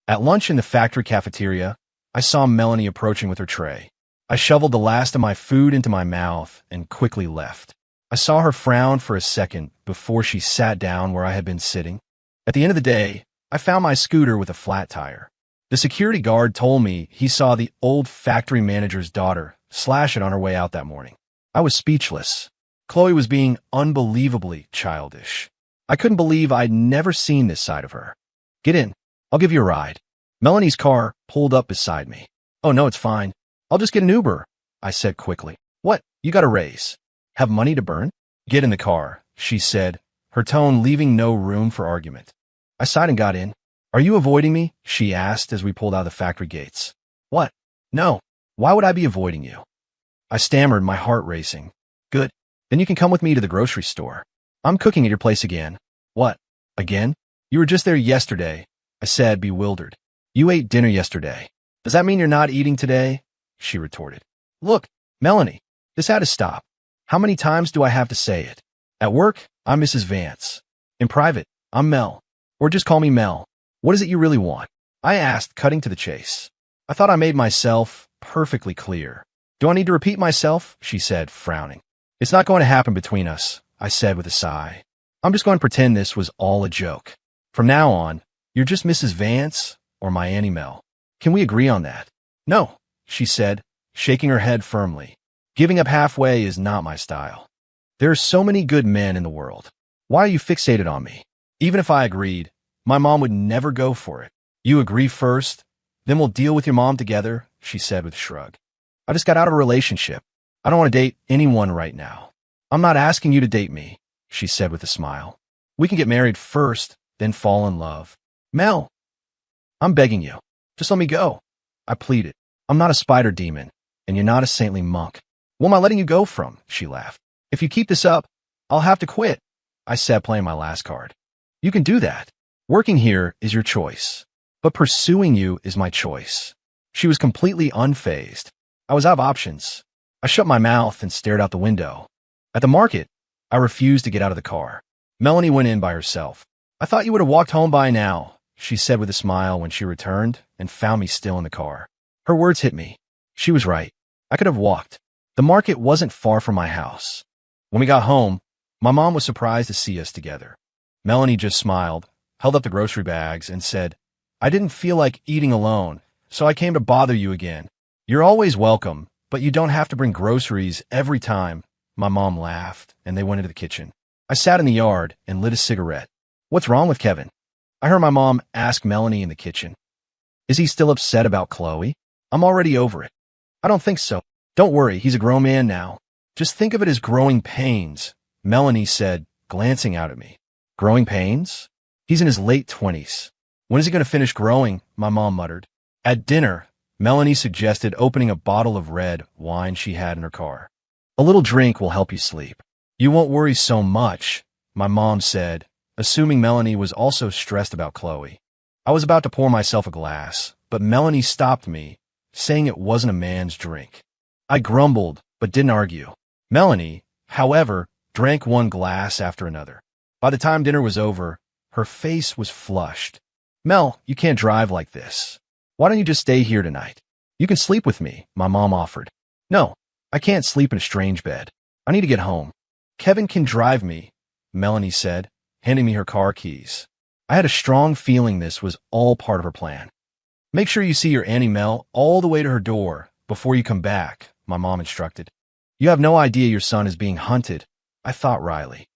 At lunch in the factory cafeteria, I saw Melanie approaching with her tray. I shoveled the last of my food into my mouth and quickly left. I saw her frown for a second before she sat down where I had been sitting. At the end of the day, I found my scooter with a flat tire. The security guard told me he saw the old factory manager's daughter slash it on her way out that morning. I was speechless. Chloe was being unbelievably childish. I couldn't believe I'd never seen this side of her. Get in. I'll give you a ride. Melanie's car pulled up beside me. Oh, no, it's fine. I'll just get an Uber, I said quickly. What? You got a raise? Have money to burn? Get in the car, she said, her tone leaving no room for argument. I sighed and got in. Are you avoiding me? She asked as we pulled out of the factory gates. What? No. Why would I be avoiding you? I stammered, my heart racing. Good. Then you can come with me to the grocery store. I'm cooking at your place again. What? Again? You were just there yesterday, I said, bewildered. You ate dinner yesterday. Does that mean you're not eating today? She retorted. Look, Melanie, this had to stop. How many times do I have to say it? At work, I'm Mrs. Vance. In private, I'm Mel. Or just call me Mel. What is it you really want? I asked, cutting to the chase. I thought I made myself perfectly clear. Do I need to repeat myself? She said, frowning. It's not going to happen between us, I said with a sigh. I'm just going to pretend this was all a joke. From now on, you're just Mrs. Vance or my Annie Mel. Can we agree on that? No, she said, shaking her head firmly. Giving up halfway is not my style. There are so many good men in the world. Why are you fixated on me? Even if I agreed, my mom would never go for it. You agree first, Then we'll deal with your mom together, she said with a shrug. I just got out of a relationship. I don't want to date anyone right now. I'm not asking you to date me, she said with a smile. We can get married first, then fall in love. Mel, I'm begging you. Just let me go. I pleaded. I'm not a spider demon, and you're not a saintly monk. What am I letting you go from? She laughed. If you keep this up, I'll have to quit, I said, playing my last card. You can do that. Working here is your choice, but pursuing you is my choice. She was completely unfazed. I was out of options. I shut my mouth and stared out the window. At the market, I refused to get out of the car. Melanie went in by herself. I thought you would have walked home by now, she said with a smile when she returned and found me still in the car. Her words hit me. She was right. I could have walked. The market wasn't far from my house. When we got home, my mom was surprised to see us together. Melanie just smiled, held up the grocery bags, and said, I didn't feel like eating alone, so I came to bother you again. You're always welcome, but you don't have to bring groceries every time. My mom laughed, and they went into the kitchen. I sat in the yard and lit a cigarette. What's wrong with Kevin? I heard my mom ask Melanie in the kitchen. Is he still upset about Chloe? I'm already over it. I don't think so. Don't worry, he's a grown man now. Just think of it as growing pains, Melanie said, glancing out at me. Growing pains? He's in his late 20s. When is he going to finish growing? My mom muttered. At dinner, Melanie suggested opening a bottle of red wine she had in her car. A little drink will help you sleep. You won't worry so much, my mom said, assuming Melanie was also stressed about Chloe. I was about to pour myself a glass, but Melanie stopped me, saying it wasn't a man's drink. I grumbled, but didn't argue. Melanie, however, drank one glass after another. By the time dinner was over, her face was flushed. Mel, you can't drive like this. Why don't you just stay here tonight? You can sleep with me, my mom offered. No, I can't sleep in a strange bed. I need to get home. Kevin can drive me, Melanie said, handing me her car keys. I had a strong feeling this was all part of her plan. Make sure you see your Auntie Mel all the way to her door before you come back, my mom instructed. You have no idea your son is being hunted, I thought wryly.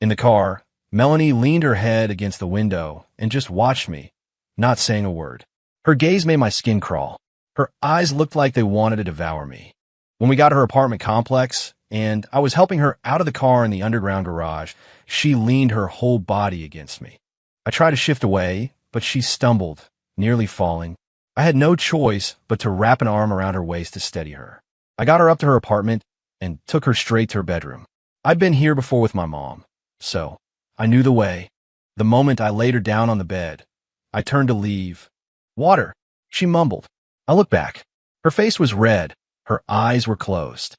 In the car, Melanie leaned her head against the window and just watched me, not saying a word. Her gaze made my skin crawl. Her eyes looked like they wanted to devour me. When we got to her apartment complex, and I was helping her out of the car in the underground garage, she leaned her whole body against me. I tried to shift away, but she stumbled, nearly falling. I had no choice but to wrap an arm around her waist to steady her. I got her up to her apartment and took her straight to her bedroom. I'd been here before with my mom, so I knew the way. The moment I laid her down on the bed, I turned to leave. Water, she mumbled. I looked back. Her face was red. Her eyes were closed.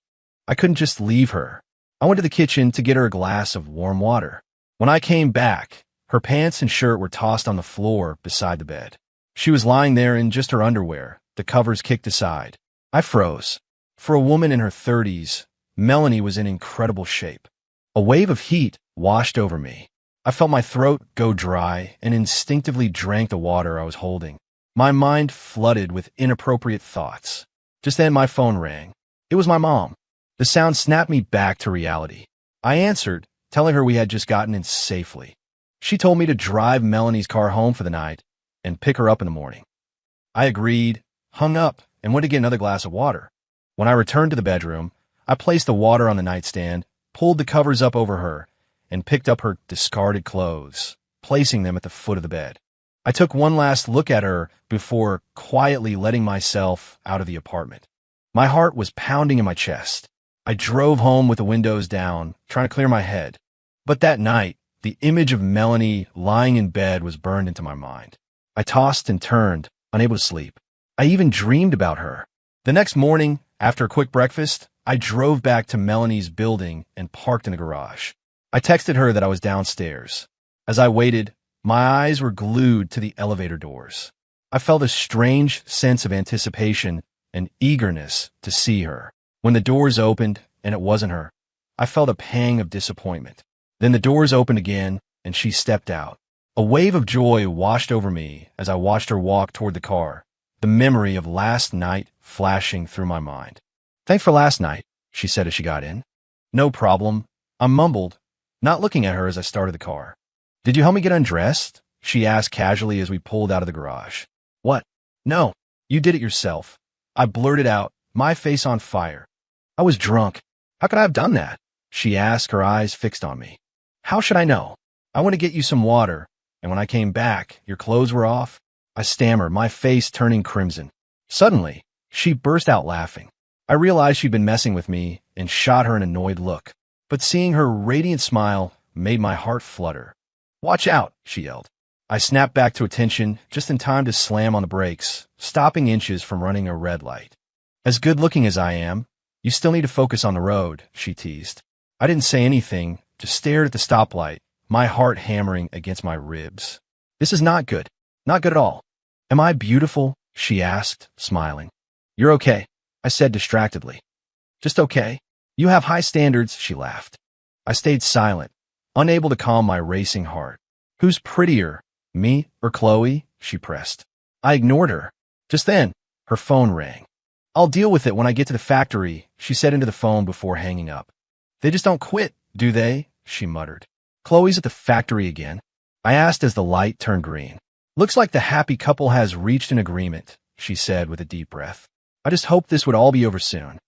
I couldn't just leave her. I went to the kitchen to get her a glass of warm water. When I came back, her pants and shirt were tossed on the floor beside the bed. She was lying there in just her underwear, the covers kicked aside. I froze. For a woman in her 30s, Melanie was in incredible shape. A wave of heat washed over me. I felt my throat go dry and instinctively drank the water I was holding. My mind flooded with inappropriate thoughts. Just then my phone rang. It was my mom. The sound snapped me back to reality. I answered, telling her we had just gotten in safely. She told me to drive Melanie's car home for the night and pick her up in the morning. I agreed, hung up, and went to get another glass of water. When I returned to the bedroom, I placed the water on the nightstand, pulled the covers up over her, and picked up her discarded clothes, placing them at the foot of the bed. I took one last look at her before quietly letting myself out of the apartment. My heart was pounding in my chest. I drove home with the windows down, trying to clear my head. But that night, the image of Melanie lying in bed was burned into my mind. I tossed and turned, unable to sleep. I even dreamed about her. The next morning, after a quick breakfast, I drove back to Melanie's building and parked in the garage. I texted her that I was downstairs. As I waited, my eyes were glued to the elevator doors. I felt a strange sense of anticipation and eagerness to see her. When the doors opened and it wasn't her, I felt a pang of disappointment. Then the doors opened again and she stepped out. A wave of joy washed over me as I watched her walk toward the car, the memory of last night flashing through my mind. Thanks for last night, she said as she got in. No problem, I mumbled, not looking at her as I started the car. Did you help me get undressed? She asked casually as we pulled out of the garage. What? No, You did it yourself. I blurted out, my face on fire. I was drunk. How could I have done that? She asked, her eyes fixed on me. How should I know? I went to get you some water, and when I came back, your clothes were off. I stammered, my face turning crimson. Suddenly, she burst out laughing. I realized she'd been messing with me and shot her an annoyed look. But seeing her radiant smile made my heart flutter. Watch out, she yelled. I snapped back to attention just in time to slam on the brakes, stopping inches from running a red light. As good-looking as I am, you still need to focus on the road, she teased. I didn't say anything, just stared at the stoplight, my heart hammering against my ribs. This is not good. Not good at all. Am I beautiful? She asked, smiling. You're okay, I said distractedly. Just okay. You have high standards, she laughed. I stayed silent, unable to calm my racing heart. Who's prettier, me or Chloe? She pressed. I ignored her. Just then, her phone rang. I'll deal with it when I get to the factory, she said into the phone before hanging up. They just don't quit, do they? She muttered. Chloe's at the factory again? I asked as the light turned green. Looks like the happy couple has reached an agreement, she said with a deep breath. I just hoped this would all be over soon.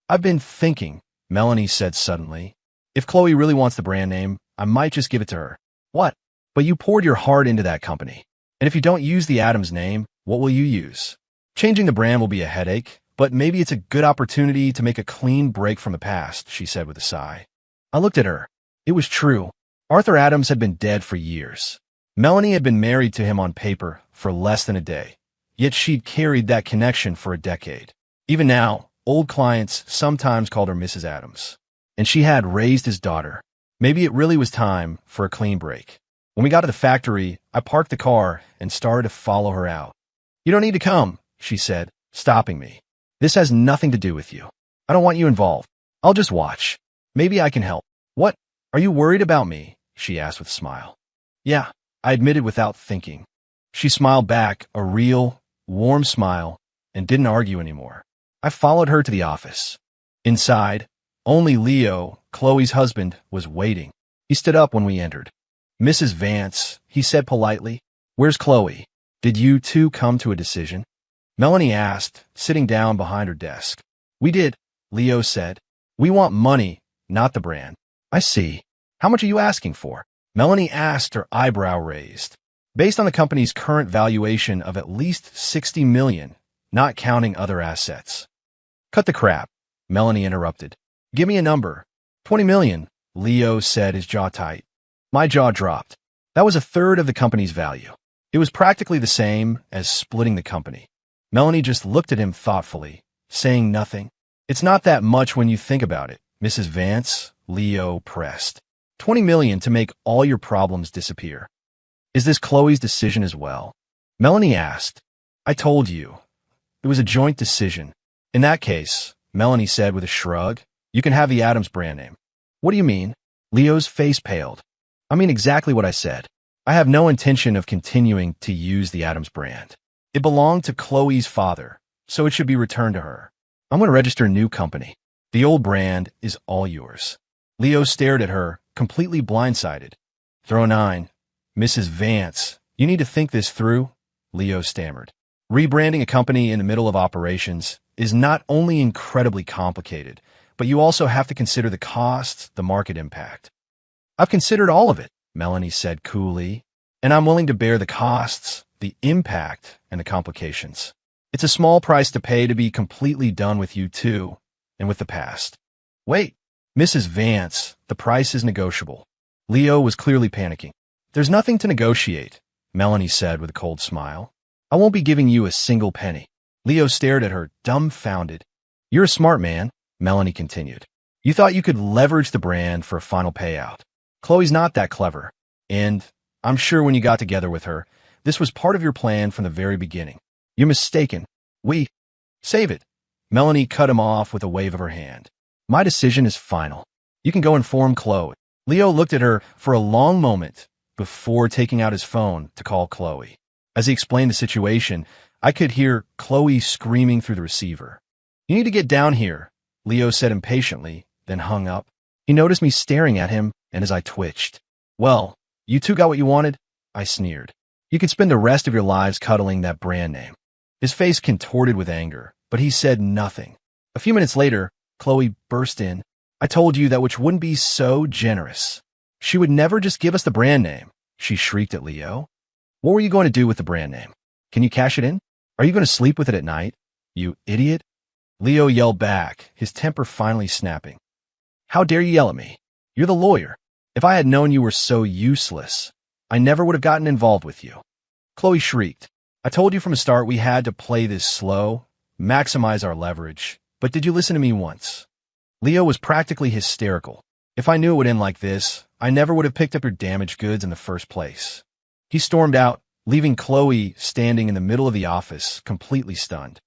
I've been thinking, Melanie said suddenly. If Chloe really wants the brand name, I might just give it to her. What? But you poured your heart into that company. And if you don't use the Adams name, what will you use? Changing the brand will be a headache, but maybe it's a good opportunity to make a clean break from the past, she said with a sigh. I looked at her. It was true. Arthur Adams had been dead for years. Melanie had been married to him on paper for less than a day, yet she'd carried that connection for a decade. Even now, old clients sometimes called her Mrs. Adams. And she had raised his daughter. Maybe it really was time for a clean break. When we got to the factory, I parked the car and started to follow her out. You don't need to come, she said, stopping me. This has nothing to do with you. I don't want you involved. I'll just watch. Maybe I can help. What? Are you worried about me? She asked with a smile. Yeah, I admitted without thinking. She smiled back, a real, warm smile, and didn't argue anymore. I followed her to the office. Inside, only Leo, Chloe's husband, was waiting. He stood up when we entered. Mrs. Vance, he said politely, where's Chloe? Did you two come to a decision? Melanie asked, sitting down behind her desk. We did, Leo said. We want money, not the brand. I see. How much are you asking for? Melanie asked, her eyebrow raised. Based on the company's current valuation of at least $60 million, not counting other assets. Cut the crap, Melanie interrupted. Give me a number. $20 million, Leo said, his jaw tight. My jaw dropped. That was a third of the company's value. It was practically the same as splitting the company. Melanie just looked at him thoughtfully, saying nothing. It's not that much when you think about it, Mrs. Vance, Leo pressed. $20 million to make all your problems disappear. Is this Chloe's decision as well? Melanie asked. I told you. It was a joint decision. In that case, Melanie said with a shrug, you can have the Adams brand name. What do you mean? Leo's face paled. I mean exactly what I said. I have no intention of continuing to use the Adams brand. It belonged to Chloe's father, so it should be returned to her. I'm going to register a new company. The old brand is all yours. Leo stared at her, completely blindsided. Throw 9. Mrs. Vance, you need to think this through, Leo stammered. Rebranding a company in the middle of operations is not only incredibly complicated, but you also have to consider the costs, the market impact. I've considered all of it, Melanie said coolly, and I'm willing to bear the costs, the impact, and the complications. It's a small price to pay to be completely done with you too, and with the past. Wait, Mrs. Vance, the price is negotiable. Leo was clearly panicking. There's nothing to negotiate, Melanie said with a cold smile. I won't be giving you a single penny. Leo stared at her, dumbfounded. You're a smart man, Melanie continued. You thought you could leverage the brand for a final payout. Chloe's not that clever, and I'm sure when you got together with her, this was part of your plan from the very beginning. You're mistaken. Save it. Melanie cut him off with a wave of her hand. My decision is final. You can go inform Chloe. Leo looked at her for a long moment before taking out his phone to call Chloe. As he explained the situation, I could hear Chloe screaming through the receiver. You need to get down here, Leo said impatiently, then hung up. He noticed me staring at him, and as I twitched. Well, you two got what you wanted? I sneered. You could spend the rest of your lives cuddling that brand name. His face contorted with anger, but he said nothing. A few minutes later, Chloe burst in. I told you that which wouldn't be so generous. She would never just give us the brand name, she shrieked at Leo. What were you going to do with the brand name? Can you cash it in? Are you going to sleep with it at night? You idiot. Leo yelled back, his temper finally snapping. How dare you yell at me? You're the lawyer. If I had known you were so useless, I never would have gotten involved with you. Chloe shrieked. I told you from the start we had to play this slow, maximize our leverage, but did you listen to me once? Leo was practically hysterical. If I knew it would end like this, I never would have picked up your damaged goods in the first place. He stormed out, leaving Chloe standing in the middle of the office, completely stunned.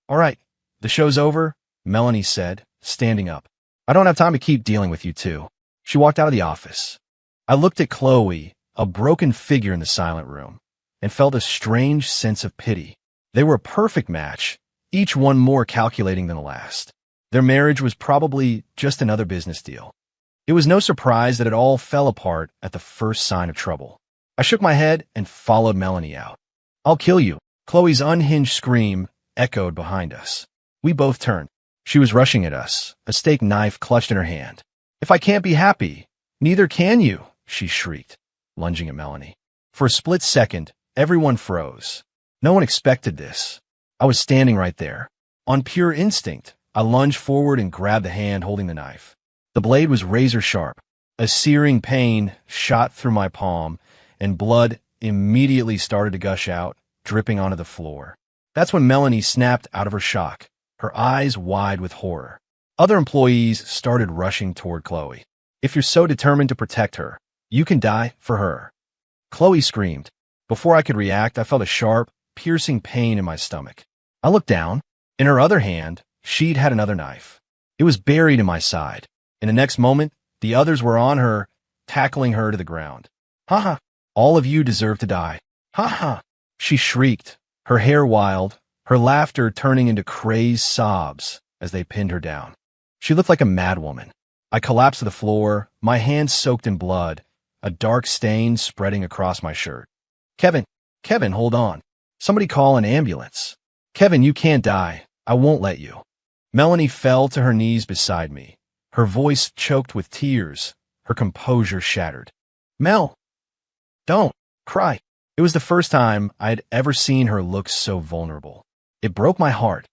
All right, the show's over, Melanie said, standing up. I don't have time to keep dealing with you two. She walked out of the office. I looked at Chloe, a broken figure in the silent room, and felt a strange sense of pity. They were a perfect match, each one more calculating than the last. Their marriage was probably just another business deal. It was no surprise that it all fell apart at the first sign of trouble. I shook my head and followed Melanie out. I'll kill you. Chloe's unhinged scream echoed behind us. We both turned. She was rushing at us, a steak knife clutched in her hand. If I can't be happy, neither can you, she shrieked, lunging at Melanie. For a split second, everyone froze. No one expected this. I was standing right there. On pure instinct, I lunged forward and grabbed the hand holding the knife. The blade was razor sharp. A searing pain shot through my palm, and blood immediately started to gush out, dripping onto the floor. That's when Melanie snapped out of her shock, her eyes wide with horror. Other employees started rushing toward Chloe. If you're so determined to protect her, you can die for her. Chloe screamed. Before I could react, I felt a sharp, piercing pain in my stomach. I looked down. In her other hand, she'd had another knife. It was buried in my side. In the next moment, the others were on her, tackling her to the ground. Ha ha! All of you deserve to die. Ha ha! She shrieked, her hair wild, her laughter turning into crazed sobs as they pinned her down. She looked like a madwoman. I collapsed to the floor, my hands soaked in blood, a dark stain spreading across my shirt. Kevin, hold on. Somebody call an ambulance. Kevin, you can't die. I won't let you. Melanie fell to her knees beside me, her voice choked with tears, her composure shattered. Mel, don't cry. It was the first time I had ever seen her look so vulnerable. It broke my heart.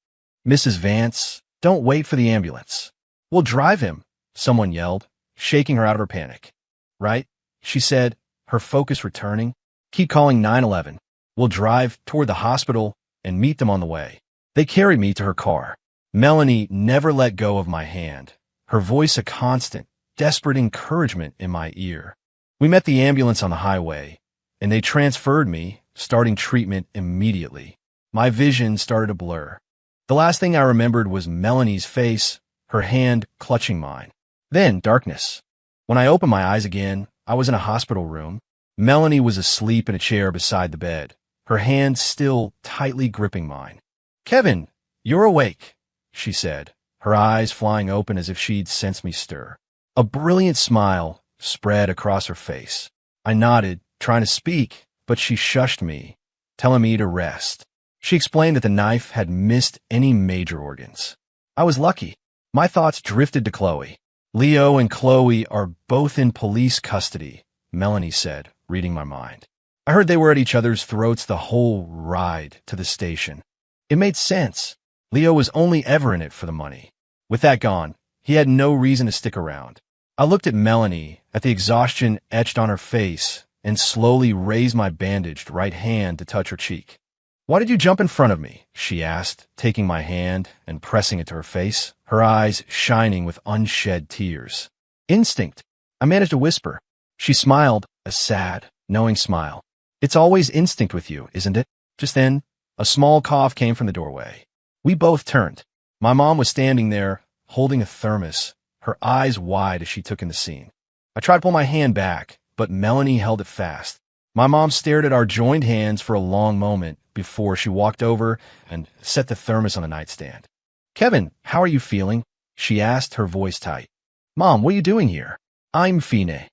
Mrs. Vance, don't wait for the ambulance. We'll drive him, someone yelled, shaking her out of her panic. Right? She said, her focus returning. Keep calling 911. We'll drive toward the hospital and meet them on the way. They carried me to her car. Melanie never let go of my hand, her voice a constant, desperate encouragement in my ear. We met the ambulance on the highway, and they transferred me, starting treatment immediately. My vision started to blur. The last thing I remembered was Melanie's face, her hand clutching mine. Then darkness. When I opened my eyes again, I was in a hospital room. Melanie was asleep in a chair beside the bed, her hand still tightly gripping mine. Kevin, you're awake, she said, her eyes flying open as if she'd sensed me stir. A brilliant smile spread across her face. I nodded, trying to speak, but she shushed me, telling me to rest. She explained that the knife had missed any major organs. I was lucky. My thoughts drifted to Chloe. Leo and Chloe are both in police custody, Melanie said, reading my mind. I heard they were at each other's throats the whole ride to the station. It made sense. Leo was only ever in it for the money. With that gone, he had no reason to stick around. I looked at Melanie, at the exhaustion etched on her face, and slowly raised my bandaged right hand to touch her cheek. Why did you jump in front of me? She asked, taking my hand and pressing it to her face, her eyes shining with unshed tears. Instinct, I managed to whisper. She smiled, a sad, knowing smile. It's always instinct with you, isn't it? Just then, a small cough came from the doorway. We both turned. My mom was standing there, holding a thermos, her eyes wide as she took in the scene. I tried to pull my hand back, but Melanie held it fast. My mom stared at our joined hands for a long moment before she walked over and set the thermos on the nightstand. Kevin, how are you feeling? She asked, her voice tight. Mom, what are you doing here? I'm fine,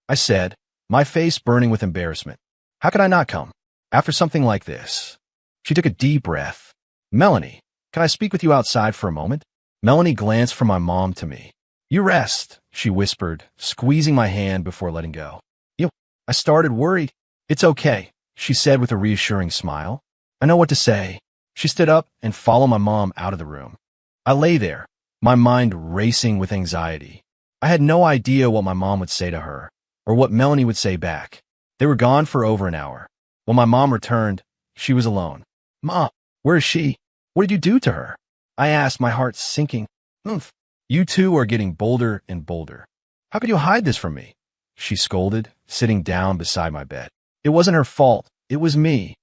I said, my face burning with embarrassment. How could I not come? After something like this? She took a deep breath. Melanie, can I speak with you outside for a moment? Melanie glanced from my mom to me. You rest, she whispered, squeezing my hand before letting go. I started worried. It's okay, she said with a reassuring smile. I know what to say. She stood up and followed my mom out of the room. I lay there, my mind racing with anxiety. I had no idea what my mom would say to her, or what Melanie would say back. They were gone for over an hour. When my mom returned, she was alone. Mom, where is she? What did you do to her? I asked, my heart sinking. You two are getting bolder and bolder. How could you hide this from me? She scolded, sitting down beside my bed. It wasn't her fault. It was me.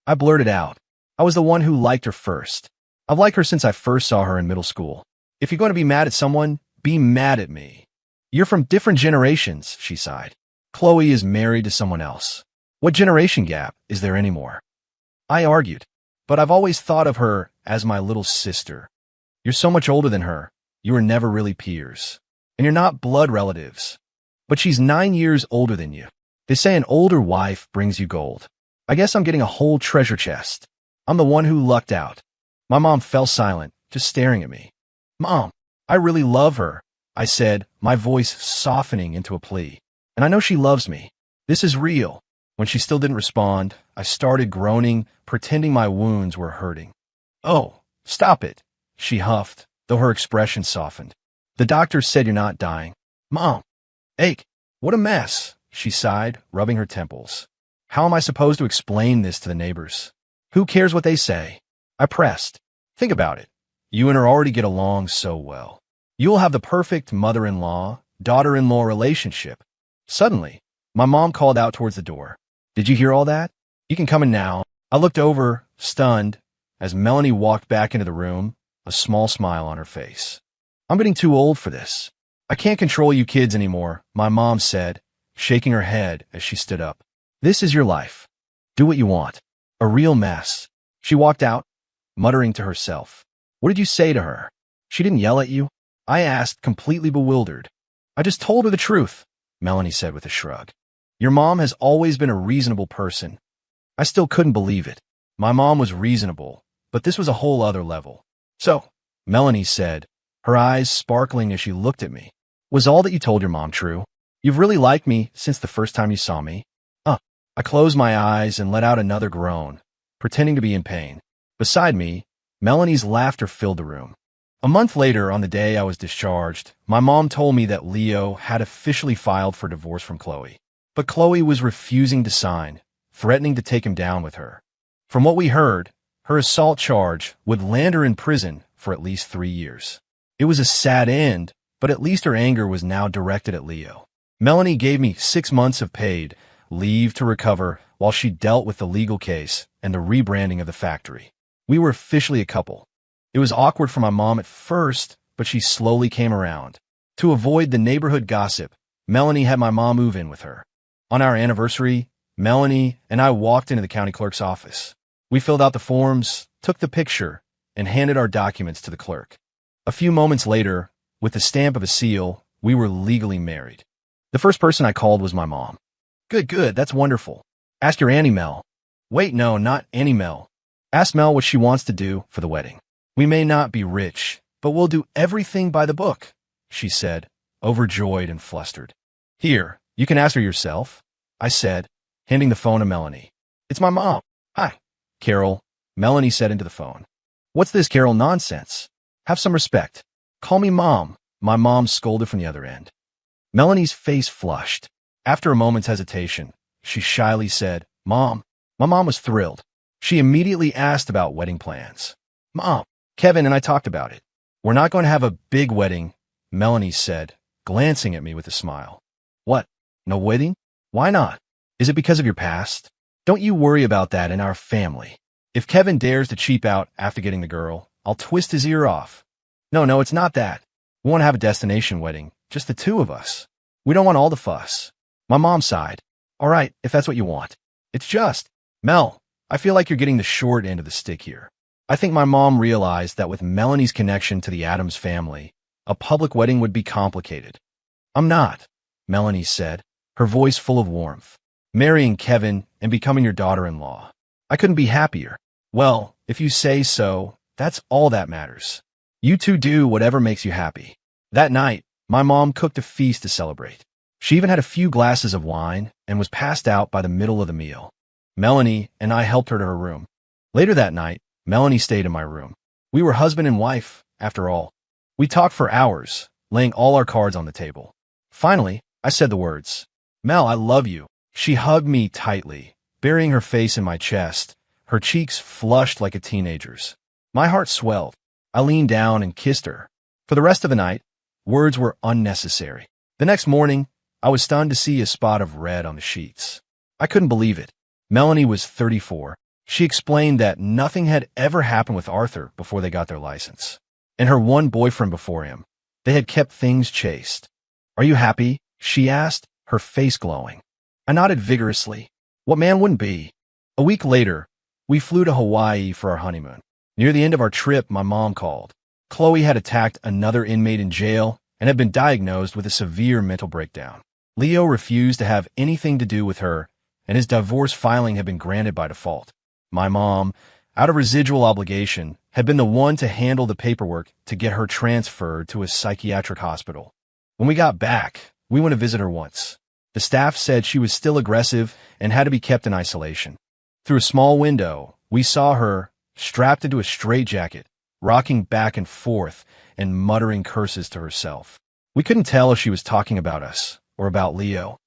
I blurted out. I was the one who liked her first. I've liked her since I first saw her in middle school. If you're going to be mad at someone, be mad at me. You're from different generations, she sighed. Chloe is married to someone else. What generation gap is there anymore? I argued, but I've always thought of her as my little sister. You're so much older than her. You were never really peers. And you're not blood relatives. But she's 9 years older than you. They say an older wife brings you gold. I guess I'm getting a whole treasure chest. I'm the one who lucked out. My mom fell silent, just staring at me. Mom, I really love her, I said, my voice softening into a plea. And I know she loves me. This is real. When she still didn't respond, I started groaning, pretending my wounds were hurting. Oh, stop it, she huffed, though her expression softened. The doctor said you're not dying. Mom. Ache, what a mess, she sighed, rubbing her temples. How am I supposed to explain this to the neighbors? Who cares what they say? I pressed. Think about it. You and her already get along so well. You'll have the perfect mother-in-law, daughter-in-law relationship. Suddenly, my mom called out towards the door. Did you hear all that? You can come in now. I looked over, stunned, as Melanie walked back into the room, a small smile on her face. I'm getting too old for this. I can't control you kids anymore, my mom said, shaking her head as she stood up. This is your life. Do what you want. A real mess. She walked out, muttering to herself. What did you say to her? She didn't yell at you? I asked, completely bewildered. I just told her the truth, Melanie said with a shrug. Your mom has always been a reasonable person. I still couldn't believe it. My mom was reasonable, but this was a whole other level. So, Melanie said, her eyes sparkling as she looked at me. Was all that you told your mom true? You've really liked me since the first time you saw me? I closed my eyes and let out another groan, pretending to be in pain. Beside me, Melanie's laughter filled the room. A month later, on the day I was discharged, my mom told me that Leo had officially filed for divorce from Chloe. But Chloe was refusing to sign, threatening to take him down with her. From what we heard, her assault charge would land her in prison for at least 3 years. It was a sad end, but at least her anger was now directed at Leo. Melanie gave me 6 months of paid leave to recover while she dealt with the legal case and the rebranding of the factory. We were officially a couple. It was awkward for my mom at first, but she slowly came around. To avoid the neighborhood gossip, Melanie had my mom move in with her. On our anniversary, Melanie and I walked into the county clerk's office. We filled out the forms, took the picture, and handed our documents to the clerk. A few moments later, with the stamp of a seal, we were legally married. The first person I called was my mom. Good, that's wonderful. Ask your Auntie Mel. Wait, no, not Auntie Mel. Ask Mel what she wants to do for the wedding. We may not be rich, but we'll do everything by the book, she said, overjoyed and flustered. Here, you can ask her yourself, I said, handing the phone to Melanie. It's my mom. Hi, Carol, Melanie said into the phone. What's this, Carol, nonsense? Have some respect. Call me Mom, my mom scolded from the other end. Melanie's face flushed. After a moment's hesitation, she shyly said, Mom. My mom was thrilled. She immediately asked about wedding plans. Mom, Kevin and I talked about it. We're not going to have a big wedding, Melanie said, glancing at me with a smile. What? No wedding? Why not? Is it because of your past? Don't you worry about that in our family. If Kevin dares to cheap out after getting the girl, I'll twist his ear off. No, it's not that. We want to have a destination wedding, just the two of us. We don't want all the fuss. My mom sighed. All right, if that's what you want. It's just, Mel, I feel like you're getting the short end of the stick here. I think my mom realized that with Melanie's connection to the Addams family, a public wedding would be complicated. I'm not, Melanie said, her voice full of warmth. Marrying Kevin and becoming your daughter-in-law. I couldn't be happier. Well, if you say so, that's all that matters. You two do whatever makes you happy. That night, my mom cooked a feast to celebrate. She even had a few glasses of wine and was passed out by the middle of the meal. Melanie and I helped her to her room. Later that night, Melanie stayed in my room. We were husband and wife, after all. We talked for hours, laying all our cards on the table. Finally, I said the words, "Mel, I love you." She hugged me tightly, burying her face in my chest, her cheeks flushed like a teenager's. My heart swelled. I leaned down and kissed her. For the rest of the night, words were unnecessary. The next morning, I was stunned to see a spot of red on the sheets. I couldn't believe it. Melanie was 34. She explained that nothing had ever happened with Arthur before they got their license. And her one boyfriend before him. They had kept things chaste. "Are you happy?" she asked, her face glowing. I nodded vigorously. What man wouldn't be? A week later, we flew to Hawaii for our honeymoon. Near the end of our trip, my mom called. Chloe had attacked another inmate in jail and had been diagnosed with a severe mental breakdown. Leo refused to have anything to do with her, and his divorce filing had been granted by default. My mom, out of residual obligation, had been the one to handle the paperwork to get her transferred to a psychiatric hospital. When we got back, we went to visit her once. The staff said she was still aggressive and had to be kept in isolation. Through a small window, we saw her, strapped into a straitjacket, rocking back and forth and muttering curses to herself. We couldn't tell if she was talking about us or about Leo.